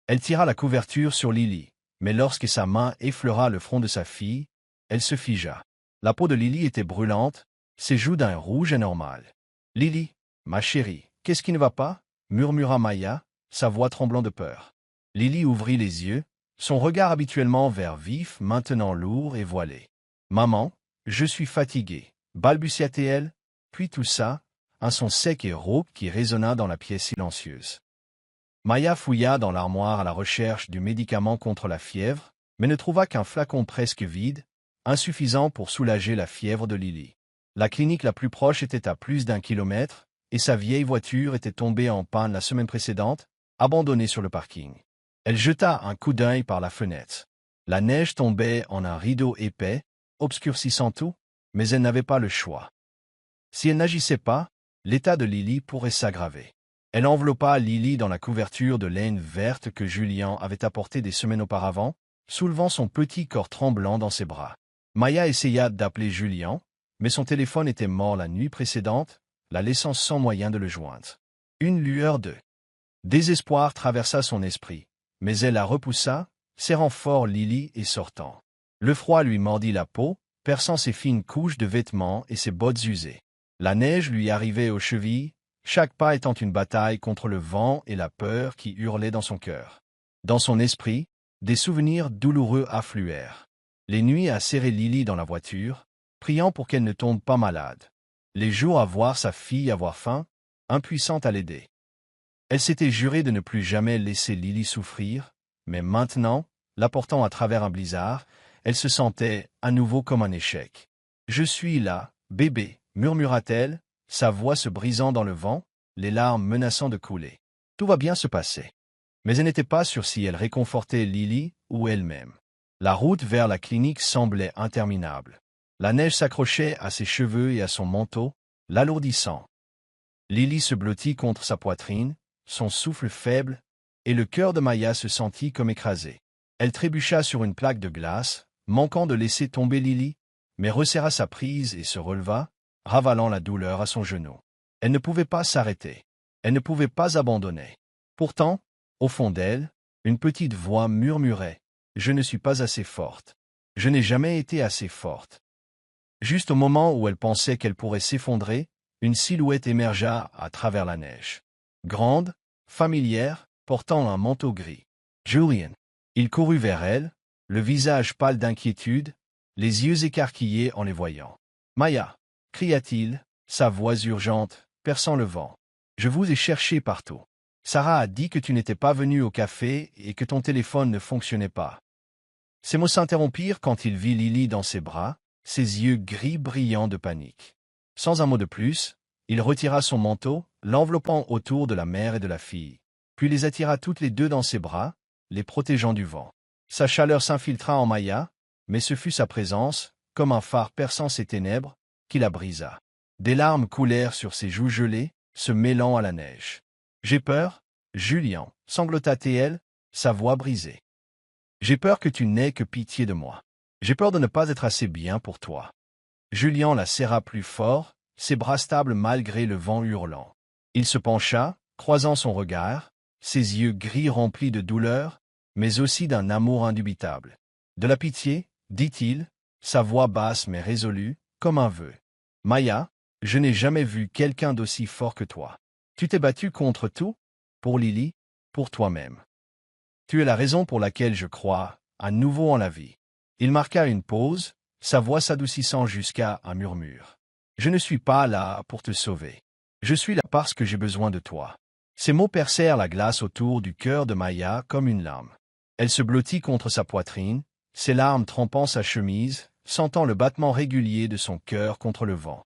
Elle tira la couverture sur Lily, mais lorsque sa main effleura le front de sa fille, elle se figea. La peau de Lily était brûlante, ses joues d'un rouge anormal. « Lily, ma chérie, qu'est-ce qui ne va pas ?» murmura Maya, sa voix tremblant de peur. Lily ouvrit les yeux, son regard habituellement vert vif maintenant lourd et voilé. « Maman, je suis fatiguée, » balbutia-t-elle, puis tout ça, un son sec et rauque qui résonna dans la pièce silencieuse. Maya fouilla dans l'armoire à la recherche du médicament contre la fièvre, mais ne trouva qu'un flacon presque vide, insuffisant pour soulager la fièvre de Lily. La clinique la plus proche était à plus d'1 kilomètre, et sa vieille voiture était tombée en panne la semaine précédente, abandonnée sur le parking. Elle jeta un coup d'œil par la fenêtre. La neige tombait en un rideau épais, obscurcissant tout, mais elle n'avait pas le choix. Si elle n'agissait pas, l'état de Lily pourrait s'aggraver. Elle enveloppa Lily dans la couverture de laine verte que Julien avait apportée des semaines auparavant, soulevant son petit corps tremblant dans ses bras. Maya essaya d'appeler Julien, mais son téléphone était mort la nuit précédente, la laissant sans moyen de le joindre. Une lueur de désespoir traversa son esprit, mais elle la repoussa, serrant fort Lily et sortant. Le froid lui mordit la peau, perçant ses fines couches de vêtements et ses bottes usées. La neige lui arrivait aux chevilles, chaque pas étant une bataille contre le vent et la peur qui hurlait dans son cœur. Dans son esprit, des souvenirs douloureux affluèrent. Les nuits à serrer Lily dans la voiture, priant pour qu'elle ne tombe pas malade. Les jours à voir sa fille avoir faim, impuissante à l'aider. Elle s'était jurée de ne plus jamais laisser Lily souffrir, mais maintenant, la portant à travers un blizzard, elle se sentait à nouveau comme un échec. « Je suis là, bébé », murmura-t-elle, sa voix se brisant dans le vent, les larmes menaçant de couler. Tout va bien se passer. Mais elle n'était pas sûre si elle réconfortait Lily ou elle-même. La route vers la clinique semblait interminable. La neige s'accrochait à ses cheveux et à son manteau, l'alourdissant. Lily se blottit contre sa poitrine, son souffle faible, et le cœur de Maya se sentit comme écrasé. Elle trébucha sur une plaque de glace, manquant de laisser tomber Lily, mais resserra sa prise et se releva, ravalant la douleur à son genou. Elle ne pouvait pas s'arrêter. Elle ne pouvait pas abandonner. Pourtant, au fond d'elle, une petite voix murmurait « Je ne suis pas assez forte. Je n'ai jamais été assez forte. » Juste au moment où elle pensait qu'elle pourrait s'effondrer, une silhouette émergea à travers la neige. Grande, familière, portant un manteau gris. Julian. Il courut vers elle, le visage pâle d'inquiétude, les yeux écarquillés en les voyant. « Maya !» cria-t-il, sa voix urgente, perçant le vent. « Je vous ai cherché partout. Sarah a dit que tu n'étais pas venu au café et que ton téléphone ne fonctionnait pas. » Ses mots s'interrompirent quand il vit Lily dans ses bras, ses yeux gris brillants de panique. Sans un mot de plus, il retira son manteau, l'enveloppant autour de la mère et de la fille, puis les attira toutes les deux dans ses bras, les protégeant du vent. Sa chaleur s'infiltra en Maya, mais ce fut sa présence, comme un phare perçant ses ténèbres, qui la brisa. Des larmes coulèrent sur ses joues gelées, se mêlant à la neige. « J'ai peur, Julian, sanglota-t-elle, sa voix brisée. J'ai peur que tu n'aies que pitié de moi. J'ai peur de ne pas être assez bien pour toi. » Julian la serra plus fort, ses bras stables malgré le vent hurlant. Il se pencha, croisant son regard, ses yeux gris remplis de douleur, mais aussi d'un amour indubitable. « De la pitié, dit-il, sa voix basse mais résolue, comme un vœu. Maya, je n'ai jamais vu quelqu'un d'aussi fort que toi. Tu t'es battu contre tout, pour Lily, pour toi-même. Tu es la raison pour laquelle je crois, à nouveau en la vie. » Il marqua une pause, sa voix s'adoucissant jusqu'à un murmure. « Je ne suis pas là pour te sauver. Je suis là parce que j'ai besoin de toi. » Ces mots percèrent la glace autour du cœur de Maya comme une lame. Elle se blottit contre sa poitrine, ses larmes trempant sa chemise, sentant le battement régulier de son cœur contre le vent.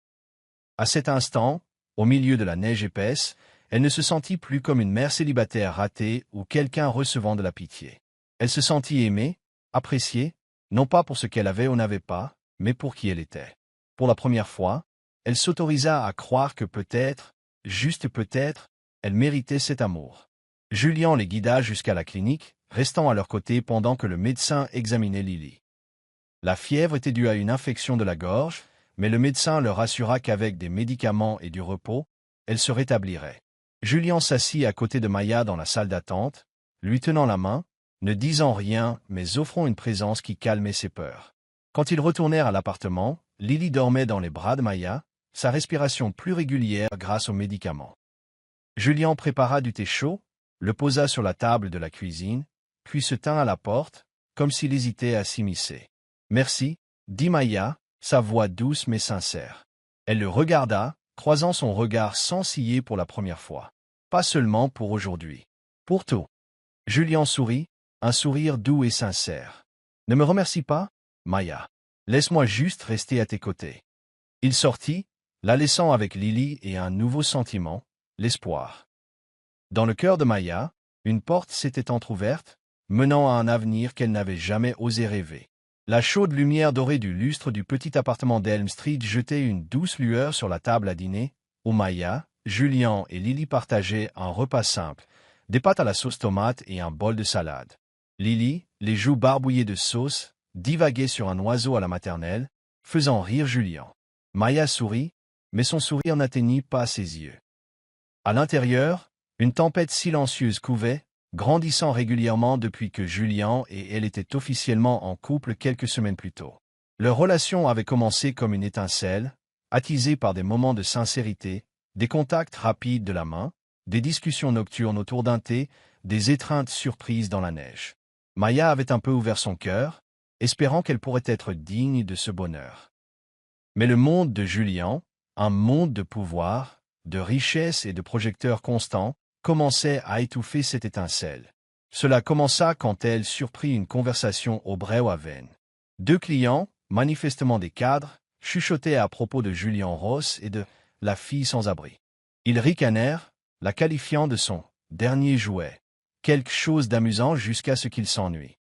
À cet instant, au milieu de la neige épaisse, elle ne se sentit plus comme une mère célibataire ratée ou quelqu'un recevant de la pitié. Elle se sentit aimée, appréciée, non pas pour ce qu'elle avait ou n'avait pas, mais pour qui elle était. Pour la première fois, elle s'autorisa à croire que peut-être, juste peut-être, elle méritait cet amour. Julian les guida jusqu'à la clinique, restant à leur côté pendant que le médecin examinait Lily. La fièvre était due à une infection de la gorge, mais le médecin leur assura qu'avec des médicaments et du repos, elle se rétablirait. Julian s'assit à côté de Maya dans la salle d'attente, lui tenant la main, ne disant rien mais offrant une présence qui calmait ses peurs. Quand ils retournèrent à l'appartement, Lily dormait dans les bras de Maya, sa respiration plus régulière grâce aux médicaments. Julian prépara du thé chaud, le posa sur la table de la cuisine, puis se tint à la porte, comme s'il hésitait à s'immiscer. « Merci, » dit Maya, sa voix douce mais sincère. Elle le regarda, croisant son regard sans ciller pour la première fois. Pas seulement pour aujourd'hui. Pour tout. Julian sourit, un sourire doux et sincère. « Ne me remercie pas, Maya. Laisse-moi juste rester à tes côtés. » Il sortit, la laissant avec Lily et un nouveau sentiment, l'espoir. Dans le cœur de Maya, une porte s'était entr'ouverte, menant à un avenir qu'elle n'avait jamais osé rêver. La chaude lumière dorée du lustre du petit appartement d'Elm Street jetait une douce lueur sur la table à dîner, où Maya, Julian et Lily partageaient un repas simple, des pâtes à la sauce tomate et un bol de salade. Lily, les joues barbouillées de sauce, divaguait sur un oiseau à la maternelle, faisant rire Julian. Maya sourit, mais son sourire n'atteignit pas ses yeux. À l'intérieur, une tempête silencieuse couvait, grandissant régulièrement depuis que Julian et elle étaient officiellement en couple quelques semaines plus tôt. Leur relation avait commencé comme une étincelle, attisée par des moments de sincérité, des contacts rapides de la main, des discussions nocturnes autour d'un thé, des étreintes surprises dans la neige. Maya avait un peu ouvert son cœur, espérant qu'elle pourrait être digne de ce bonheur. Mais le monde de Julian, un monde de pouvoir, de richesse et de projecteurs constants, commençait à étouffer cette étincelle. Cela commença quand elle surprit une conversation au Breuhaven. Deux clients, manifestement des cadres, chuchotaient à propos de Julian Ross et de « la fille sans abri ». Ils ricanèrent, la qualifiant de son « dernier jouet », quelque chose d'amusant jusqu'à ce qu'il s'ennuie.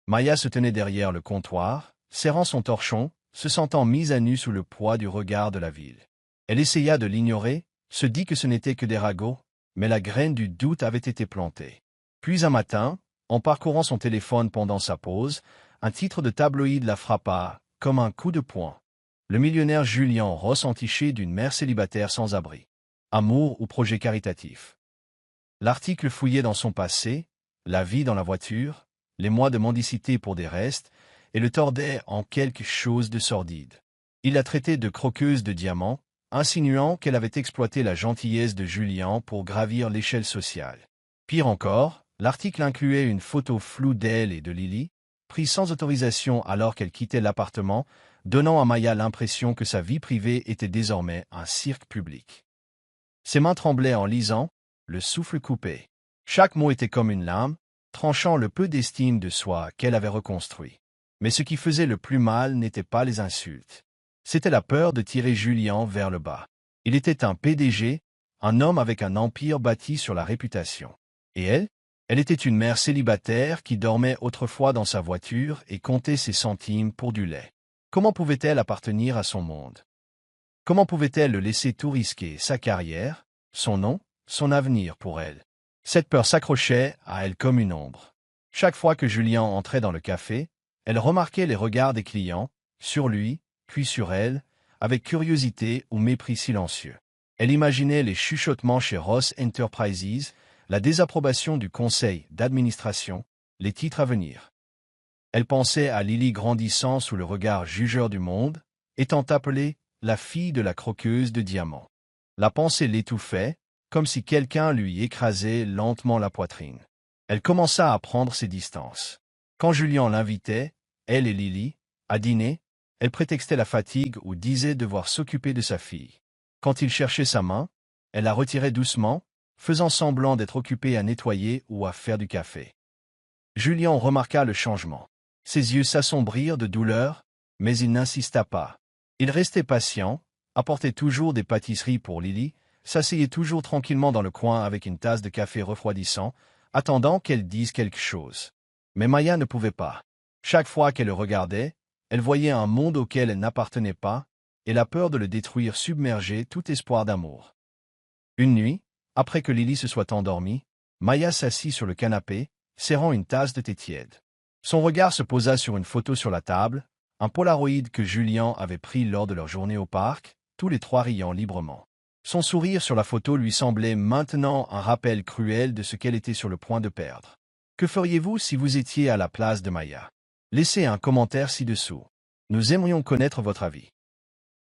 Maya se tenait derrière le comptoir, serrant son torchon, se sentant mise à nu sous le poids du regard de la ville. Elle essaya de l'ignorer, se dit que ce n'était que des ragots, mais la graine du doute avait été plantée. Puis un matin, en parcourant son téléphone pendant sa pause, un titre de tabloïd la frappa, comme un coup de poing. Le millionnaire Julien Ross entiché d'une mère célibataire sans abri. Amour ou projet caritatif. L'article fouillait dans son passé, la vie dans la voiture, les mois de mendicité pour des restes, et le tordait en quelque chose de sordide. Il la traitait de croqueuse de diamants, insinuant qu'elle avait exploité la gentillesse de Julien pour gravir l'échelle sociale. Pire encore, l'article incluait une photo floue d'elle et de Lily, prise sans autorisation alors qu'elle quittait l'appartement, donnant à Maya l'impression que sa vie privée était désormais un cirque public. Ses mains tremblaient en lisant, le souffle coupé. Chaque mot était comme une lame, tranchant le peu d'estime de soi qu'elle avait reconstruit. Mais ce qui faisait le plus mal n'était pas les insultes. C'était la peur de tirer Julien vers le bas. Il était un PDG, un homme avec un empire bâti sur la réputation. Et elle était une mère célibataire qui dormait autrefois dans sa voiture et comptait ses centimes pour du lait. Comment pouvait-elle appartenir à son monde? Comment pouvait-elle le laisser tout risquer, sa carrière, son nom, son avenir pour elle? Cette peur s'accrochait à elle comme une ombre. Chaque fois que Julien entrait dans le café, elle remarquait les regards des clients, sur lui, puis sur elle, avec curiosité ou mépris silencieux. Elle imaginait les chuchotements chez Ross Enterprises, la désapprobation du conseil d'administration, les titres à venir. Elle pensait à Lily grandissant sous le regard jugeur du monde, étant appelée la fille de la croqueuse de diamants. La pensée l'étouffait, comme si quelqu'un lui écrasait lentement la poitrine. Elle commença à prendre ses distances. Quand Julien l'invitait, elle et Lily, à dîner, elle prétextait la fatigue ou disait devoir s'occuper de sa fille. Quand il cherchait sa main, elle la retirait doucement, faisant semblant d'être occupée à nettoyer ou à faire du café. Julien remarqua le changement. Ses yeux s'assombrirent de douleur, mais il n'insista pas. Il restait patient, apportait toujours des pâtisseries pour Lily, s'asseyait toujours tranquillement dans le coin avec une tasse de café refroidissant, attendant qu'elle dise quelque chose. Mais Maya ne pouvait pas. Chaque fois qu'elle le regardait, elle voyait un monde auquel elle n'appartenait pas, et la peur de le détruire submergeait tout espoir d'amour. Une nuit, après que Lily se soit endormie, Maya s'assit sur le canapé, serrant une tasse de thé tiède. Son regard se posa sur une photo sur la table, un polaroid que Julien avait pris lors de leur journée au parc, tous les trois riant librement. Son sourire sur la photo lui semblait maintenant un rappel cruel de ce qu'elle était sur le point de perdre. Que feriez-vous si vous étiez à la place de Maya? Laissez un commentaire ci-dessous. Nous aimerions connaître votre avis.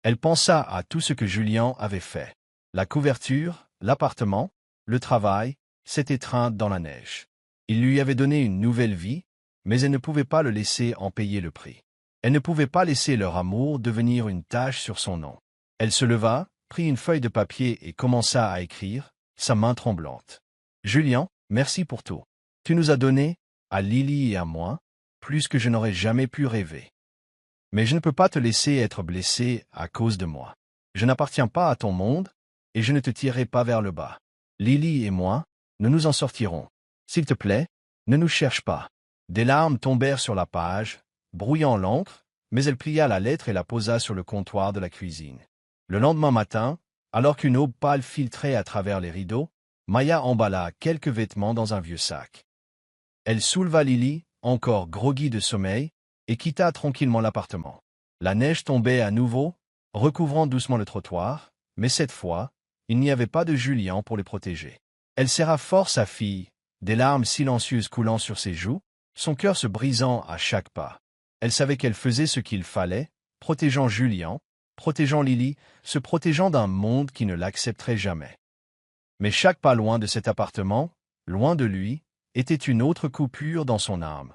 Elle pensa à tout ce que Julien avait fait. La couverture, l'appartement, le travail, cette étreinte dans la neige. Il lui avait donné une nouvelle vie, mais elle ne pouvait pas le laisser en payer le prix. Elle ne pouvait pas laisser leur amour devenir une tache sur son nom. Elle se leva, prit une feuille de papier et commença à écrire, sa main tremblante. « Julien, merci pour tout. Tu nous as donné, à Lily et à moi, plus que je n'aurais jamais pu rêver. Mais je ne peux pas te laisser être blessé à cause de moi. Je n'appartiens pas à ton monde, et je ne te tirerai pas vers le bas. Lily et moi, nous nous en sortirons. S'il te plaît, ne nous cherche pas. » Des larmes tombèrent sur la page, brouillant l'encre, mais elle plia la lettre et la posa sur le comptoir de la cuisine. Le lendemain matin, alors qu'une aube pâle filtrait à travers les rideaux, Maya emballa quelques vêtements dans un vieux sac. Elle souleva Lily, encore groggy de sommeil, et quitta tranquillement l'appartement. La neige tombait à nouveau, recouvrant doucement le trottoir, mais cette fois, il n'y avait pas de Julien pour les protéger. Elle serra fort sa fille, des larmes silencieuses coulant sur ses joues, son cœur se brisant à chaque pas. Elle savait qu'elle faisait ce qu'il fallait, protégeant Julien, protégeant Lily, se protégeant d'un monde qui ne l'accepterait jamais. Mais chaque pas loin de cet appartement, loin de lui, était une autre coupure dans son âme.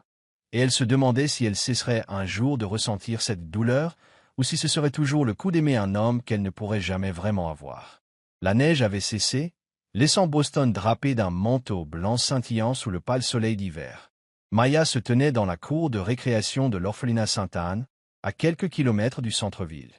Et elle se demandait si elle cesserait un jour de ressentir cette douleur, ou si ce serait toujours le coup d'aimer un homme qu'elle ne pourrait jamais vraiment avoir. La neige avait cessé, laissant Boston drapé d'un manteau blanc scintillant sous le pâle soleil d'hiver. Maya se tenait dans la cour de récréation de l'orphelinat Sainte-Anne, à quelques kilomètres du centre-ville.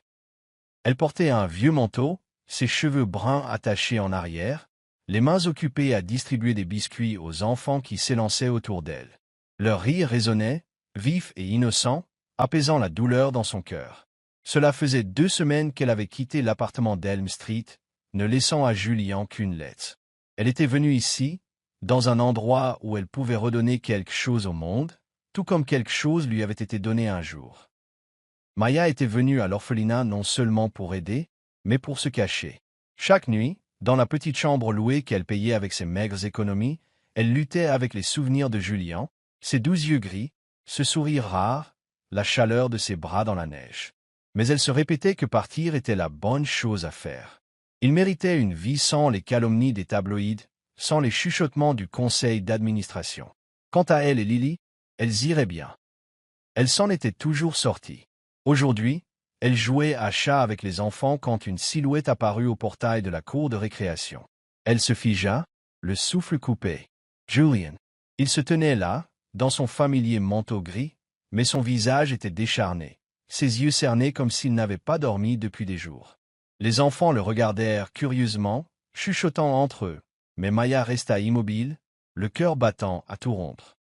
Elle portait un vieux manteau, ses cheveux bruns attachés en arrière, les mains occupées à distribuer des biscuits aux enfants qui s'élançaient autour d'elle. Leur rire résonnait, vif et innocent, apaisant la douleur dans son cœur. Cela faisait 2 semaines qu'elle avait quitté l'appartement d'Elm Street, ne laissant à Julian qu'une lettre. Elle était venue ici, dans un endroit où elle pouvait redonner quelque chose au monde, tout comme quelque chose lui avait été donné un jour. Maya était venue à l'orphelinat non seulement pour aider, mais pour se cacher. Chaque nuit, dans la petite chambre louée qu'elle payait avec ses maigres économies, elle luttait avec les souvenirs de Julian, ses 12 yeux gris, ce sourire rare, la chaleur de ses bras dans la neige. Mais elle se répétait que partir était la bonne chose à faire. Il méritait une vie sans les calomnies des tabloïds, sans les chuchotements du conseil d'administration. Quant à elle et Lily, elles iraient bien. Elles s'en étaient toujours sorties. Aujourd'hui, elle jouait à chat avec les enfants quand une silhouette apparut au portail de la cour de récréation. Elle se figea, le souffle coupé. Julian. Il se tenait là, dans son familier manteau gris, mais son visage était décharné, ses yeux cernés comme s'il n'avait pas dormi depuis des jours. Les enfants le regardèrent curieusement, chuchotant entre eux, mais Maya resta immobile, le cœur battant à tout rompre.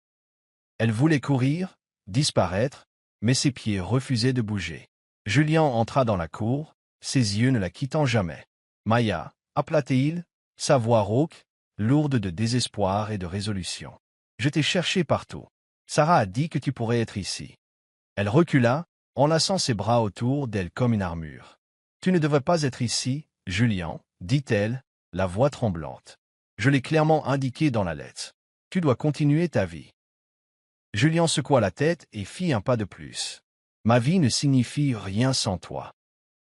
Elle voulait courir, disparaître, mais ses pieds refusaient de bouger. Julian entra dans la cour, ses yeux ne la quittant jamais. « Maya » appela-t-il, sa voix rauque, lourde de désespoir et de résolution. « Je t'ai cherché partout. Sarah a dit que tu pourrais être ici. » Elle recula, enlaçant ses bras autour d'elle comme une armure. « Tu ne devrais pas être ici, Julian, » dit-elle, la voix tremblante. « Je l'ai clairement indiqué dans la lettre. Tu dois continuer ta vie. » Julian secoua la tête et fit un pas de plus. « Ma vie ne signifie rien sans toi. »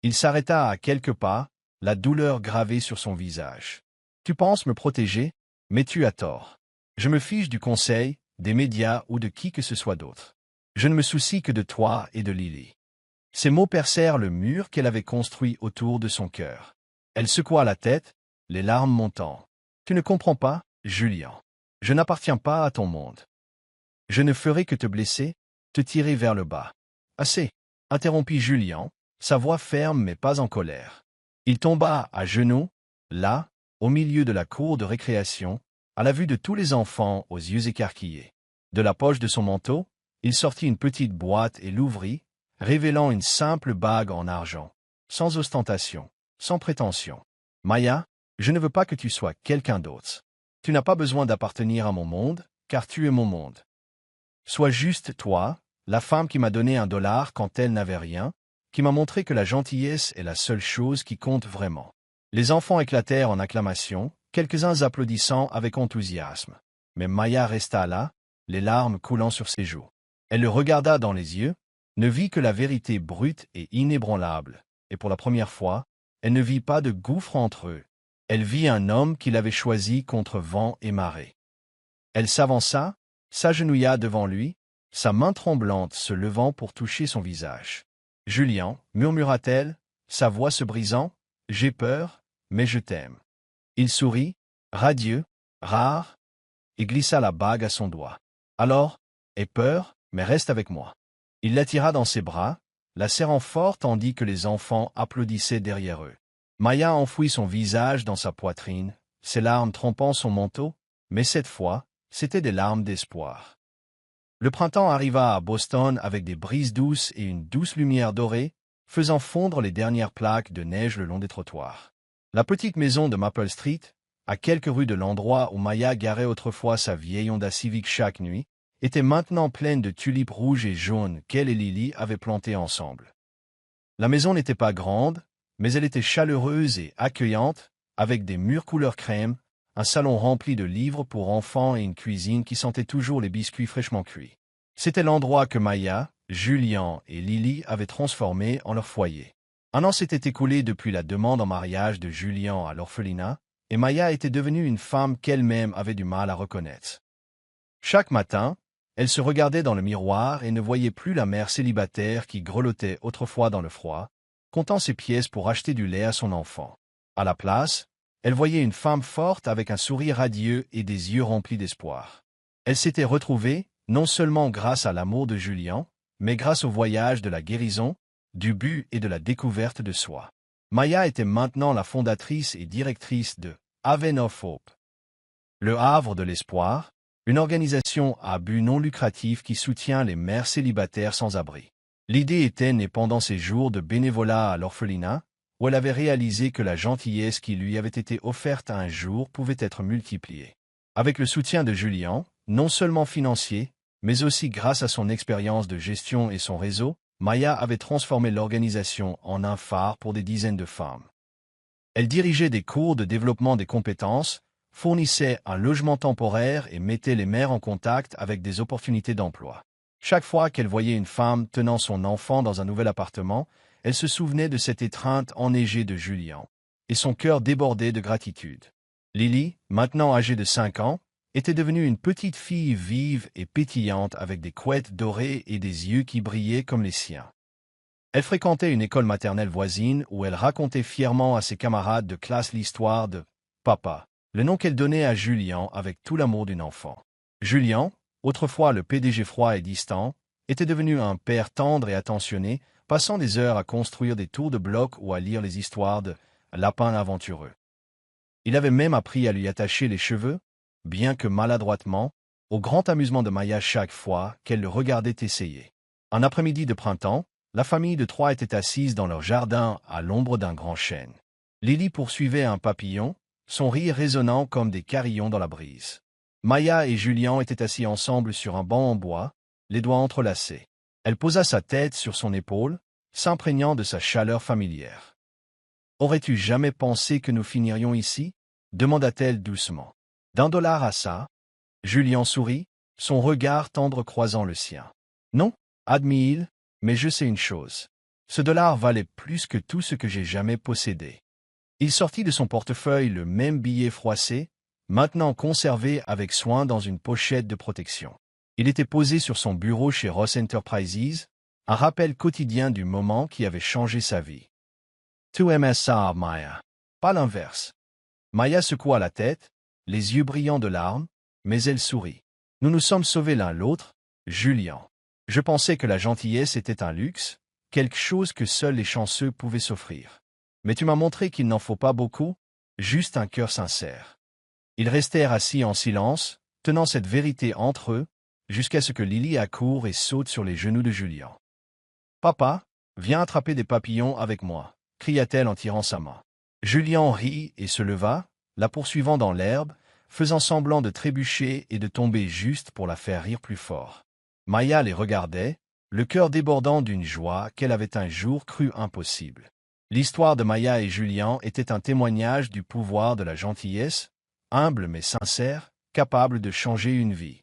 Il s'arrêta à quelques pas, la douleur gravée sur son visage. « Tu penses me protéger, mais tu as tort. Je me fiche du conseil, des médias ou de qui que ce soit d'autre. Je ne me soucie que de toi et de Lily. » Ces mots percèrent le mur qu'elle avait construit autour de son cœur. Elle secoua la tête, les larmes montant. « Tu ne comprends pas, Julian. Je n'appartiens pas à ton monde. Je ne ferai que te blesser, te tirer vers le bas. »« Assez !» interrompit Julian, sa voix ferme mais pas en colère. Il tomba à genoux, là, au milieu de la cour de récréation, à la vue de tous les enfants aux yeux écarquillés. De la poche de son manteau, il sortit une petite boîte et l'ouvrit, révélant une simple bague en argent, sans ostentation, sans prétention. « Maya, je ne veux pas que tu sois quelqu'un d'autre. Tu n'as pas besoin d'appartenir à mon monde, car tu es mon monde. Sois juste toi, la femme qui m'a donné $1 quand elle n'avait rien, qui m'a montré que la gentillesse est la seule chose qui compte vraiment. » Les enfants éclatèrent en acclamations, quelques-uns applaudissant avec enthousiasme. Mais Maya resta là, les larmes coulant sur ses joues. Elle le regarda dans les yeux, ne vit que la vérité brute et inébranlable, et pour la première fois, elle ne vit pas de gouffre entre eux. Elle vit un homme qui l'avait choisi contre vent et marée. Elle s'avança, s'agenouilla devant lui, sa main tremblante se levant pour toucher son visage. « Julian, » murmura-t-elle, sa voix se brisant, « j'ai peur, mais je t'aime. » Il sourit, radieux, rare, et glissa la bague à son doigt. « Alors, aie peur, mais reste avec moi. » Il l'attira dans ses bras, la serrant fort tandis que les enfants applaudissaient derrière eux. Maya enfouit son visage dans sa poitrine, ses larmes trempant son manteau, mais cette fois, c'étaient des larmes d'espoir. Le printemps arriva à Boston avec des brises douces et une douce lumière dorée, faisant fondre les dernières plaques de neige le long des trottoirs. La petite maison de Maple Street, à quelques rues de l'endroit où Maya garait autrefois sa vieille Honda Civic chaque nuit, était maintenant pleine de tulipes rouges et jaunes qu'elle et Lily avaient plantées ensemble. La maison n'était pas grande, mais elle était chaleureuse et accueillante, avec des murs couleur crème, un salon rempli de livres pour enfants et une cuisine qui sentait toujours les biscuits fraîchement cuits. C'était l'endroit que Maya, Julian et Lily avaient transformé en leur foyer. Un an s'était écoulé depuis la demande en mariage de Julian à l'orphelinat, et Maya était devenue une femme qu'elle-même avait du mal à reconnaître. Chaque matin, elle se regardait dans le miroir et ne voyait plus la mère célibataire qui grelottait autrefois dans le froid, comptant ses pièces pour acheter du lait à son enfant. À la place, elle voyait une femme forte avec un sourire radieux et des yeux remplis d'espoir. Elle s'était retrouvée, non seulement grâce à l'amour de Julian, mais grâce au voyage de la guérison, du but et de la découverte de soi. Maya était maintenant la fondatrice et directrice de Haven of Hope, le havre de l'espoir, une organisation à but non lucratif qui soutient les mères célibataires sans abri. L'idée était née pendant ses jours de bénévolat à l'orphelinat, où elle avait réalisé que la gentillesse qui lui avait été offerte un jour pouvait être multipliée. Avec le soutien de Julian, non seulement financier, mais aussi grâce à son expérience de gestion et son réseau, Maya avait transformé l'organisation en un phare pour des dizaines de femmes. Elle dirigeait des cours de développement des compétences, fournissait un logement temporaire et mettait les mères en contact avec des opportunités d'emploi. Chaque fois qu'elle voyait une femme tenant son enfant dans un nouvel appartement, elle se souvenait de cette étreinte enneigée de Julian, et son cœur débordait de gratitude. Lily, maintenant âgée de 5 ans, était devenue une petite fille vive et pétillante avec des couettes dorées et des yeux qui brillaient comme les siens. Elle fréquentait une école maternelle voisine où elle racontait fièrement à ses camarades de classe l'histoire de « Papa », le nom qu'elle donnait à Julian avec tout l'amour d'une enfant. Julian, autrefois le PDG froid et distant, était devenu un père tendre et attentionné, passant des heures à construire des tours de blocs ou à lire les histoires de lapins aventureux. Il avait même appris à lui attacher les cheveux, bien que maladroitement, au grand amusement de Maya chaque fois qu'elle le regardait essayer. Un après-midi de printemps, la famille de trois était assise dans leur jardin à l'ombre d'un grand chêne. Lily poursuivait un papillon, son rire résonnant comme des carillons dans la brise. Maya et Julian étaient assis ensemble sur un banc en bois, les doigts entrelacés. Elle posa sa tête sur son épaule, s'imprégnant de sa chaleur familière. « Aurais-tu jamais pensé que nous finirions ici ?» demanda-t-elle doucement. $1 à ça. Julian sourit, son regard tendre croisant le sien. Non, admit-il, mais je sais une chose. Ce dollar valait plus que tout ce que j'ai jamais possédé. Il sortit de son portefeuille le même billet froissé, maintenant conservé avec soin dans une pochette de protection. Il était posé sur son bureau chez Ross Enterprises, un rappel quotidien du moment qui avait changé sa vie. Tu aimes ça, Maya. Pas l'inverse. Maya secoua la tête, les yeux brillants de larmes, mais elle sourit. Nous nous sommes sauvés l'un l'autre, Julian. Je pensais que la gentillesse était un luxe, quelque chose que seuls les chanceux pouvaient s'offrir. Mais tu m'as montré qu'il n'en faut pas beaucoup, juste un cœur sincère. Ils restèrent assis en silence, tenant cette vérité entre eux, jusqu'à ce que Lily accourt et saute sur les genoux de Julian. « Papa, viens attraper des papillons avec moi », cria-t-elle en tirant sa main. Julian rit et se leva, la poursuivant dans l'herbe, faisant semblant de trébucher et de tomber juste pour la faire rire plus fort. Maya les regardait, le cœur débordant d'une joie qu'elle avait un jour cru impossible. L'histoire de Maya et Julian était un témoignage du pouvoir de la gentillesse, humble mais sincère, capable de changer une vie.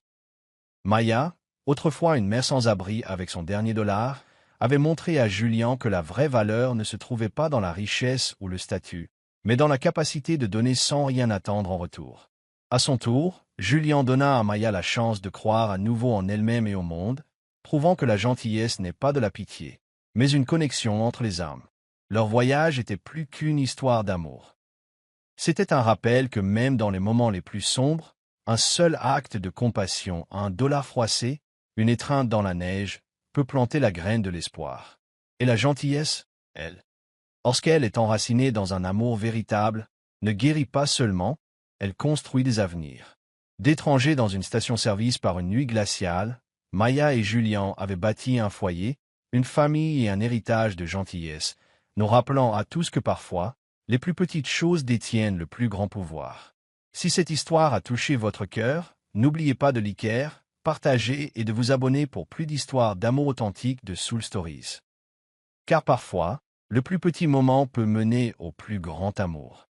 Maya, autrefois une mère sans abri avec son dernier dollar, avait montré à Julian que la vraie valeur ne se trouvait pas dans la richesse ou le statut, mais dans la capacité de donner sans rien attendre en retour. À son tour, Julian donna à Maya la chance de croire à nouveau en elle-même et au monde, prouvant que la gentillesse n'est pas de la pitié, mais une connexion entre les âmes. Leur voyage était plus qu'une histoire d'amour. C'était un rappel que même dans les moments les plus sombres, un seul acte de compassion, un dollar froissé, une étreinte dans la neige, peut planter la graine de l'espoir. Et la gentillesse, elle, lorsqu'elle est enracinée dans un amour véritable, ne guérit pas seulement, elle construit des avenirs. D'étrangers dans une station-service par une nuit glaciale, Maya et Julian avaient bâti un foyer, une famille et un héritage de gentillesse, nous rappelant à tous que parfois, les plus petites choses détiennent le plus grand pouvoir. Si cette histoire a touché votre cœur, n'oubliez pas de liker, partager et de vous abonner pour plus d'histoires d'amour authentique de Soul Stories. Car parfois, le plus petit moment peut mener au plus grand amour.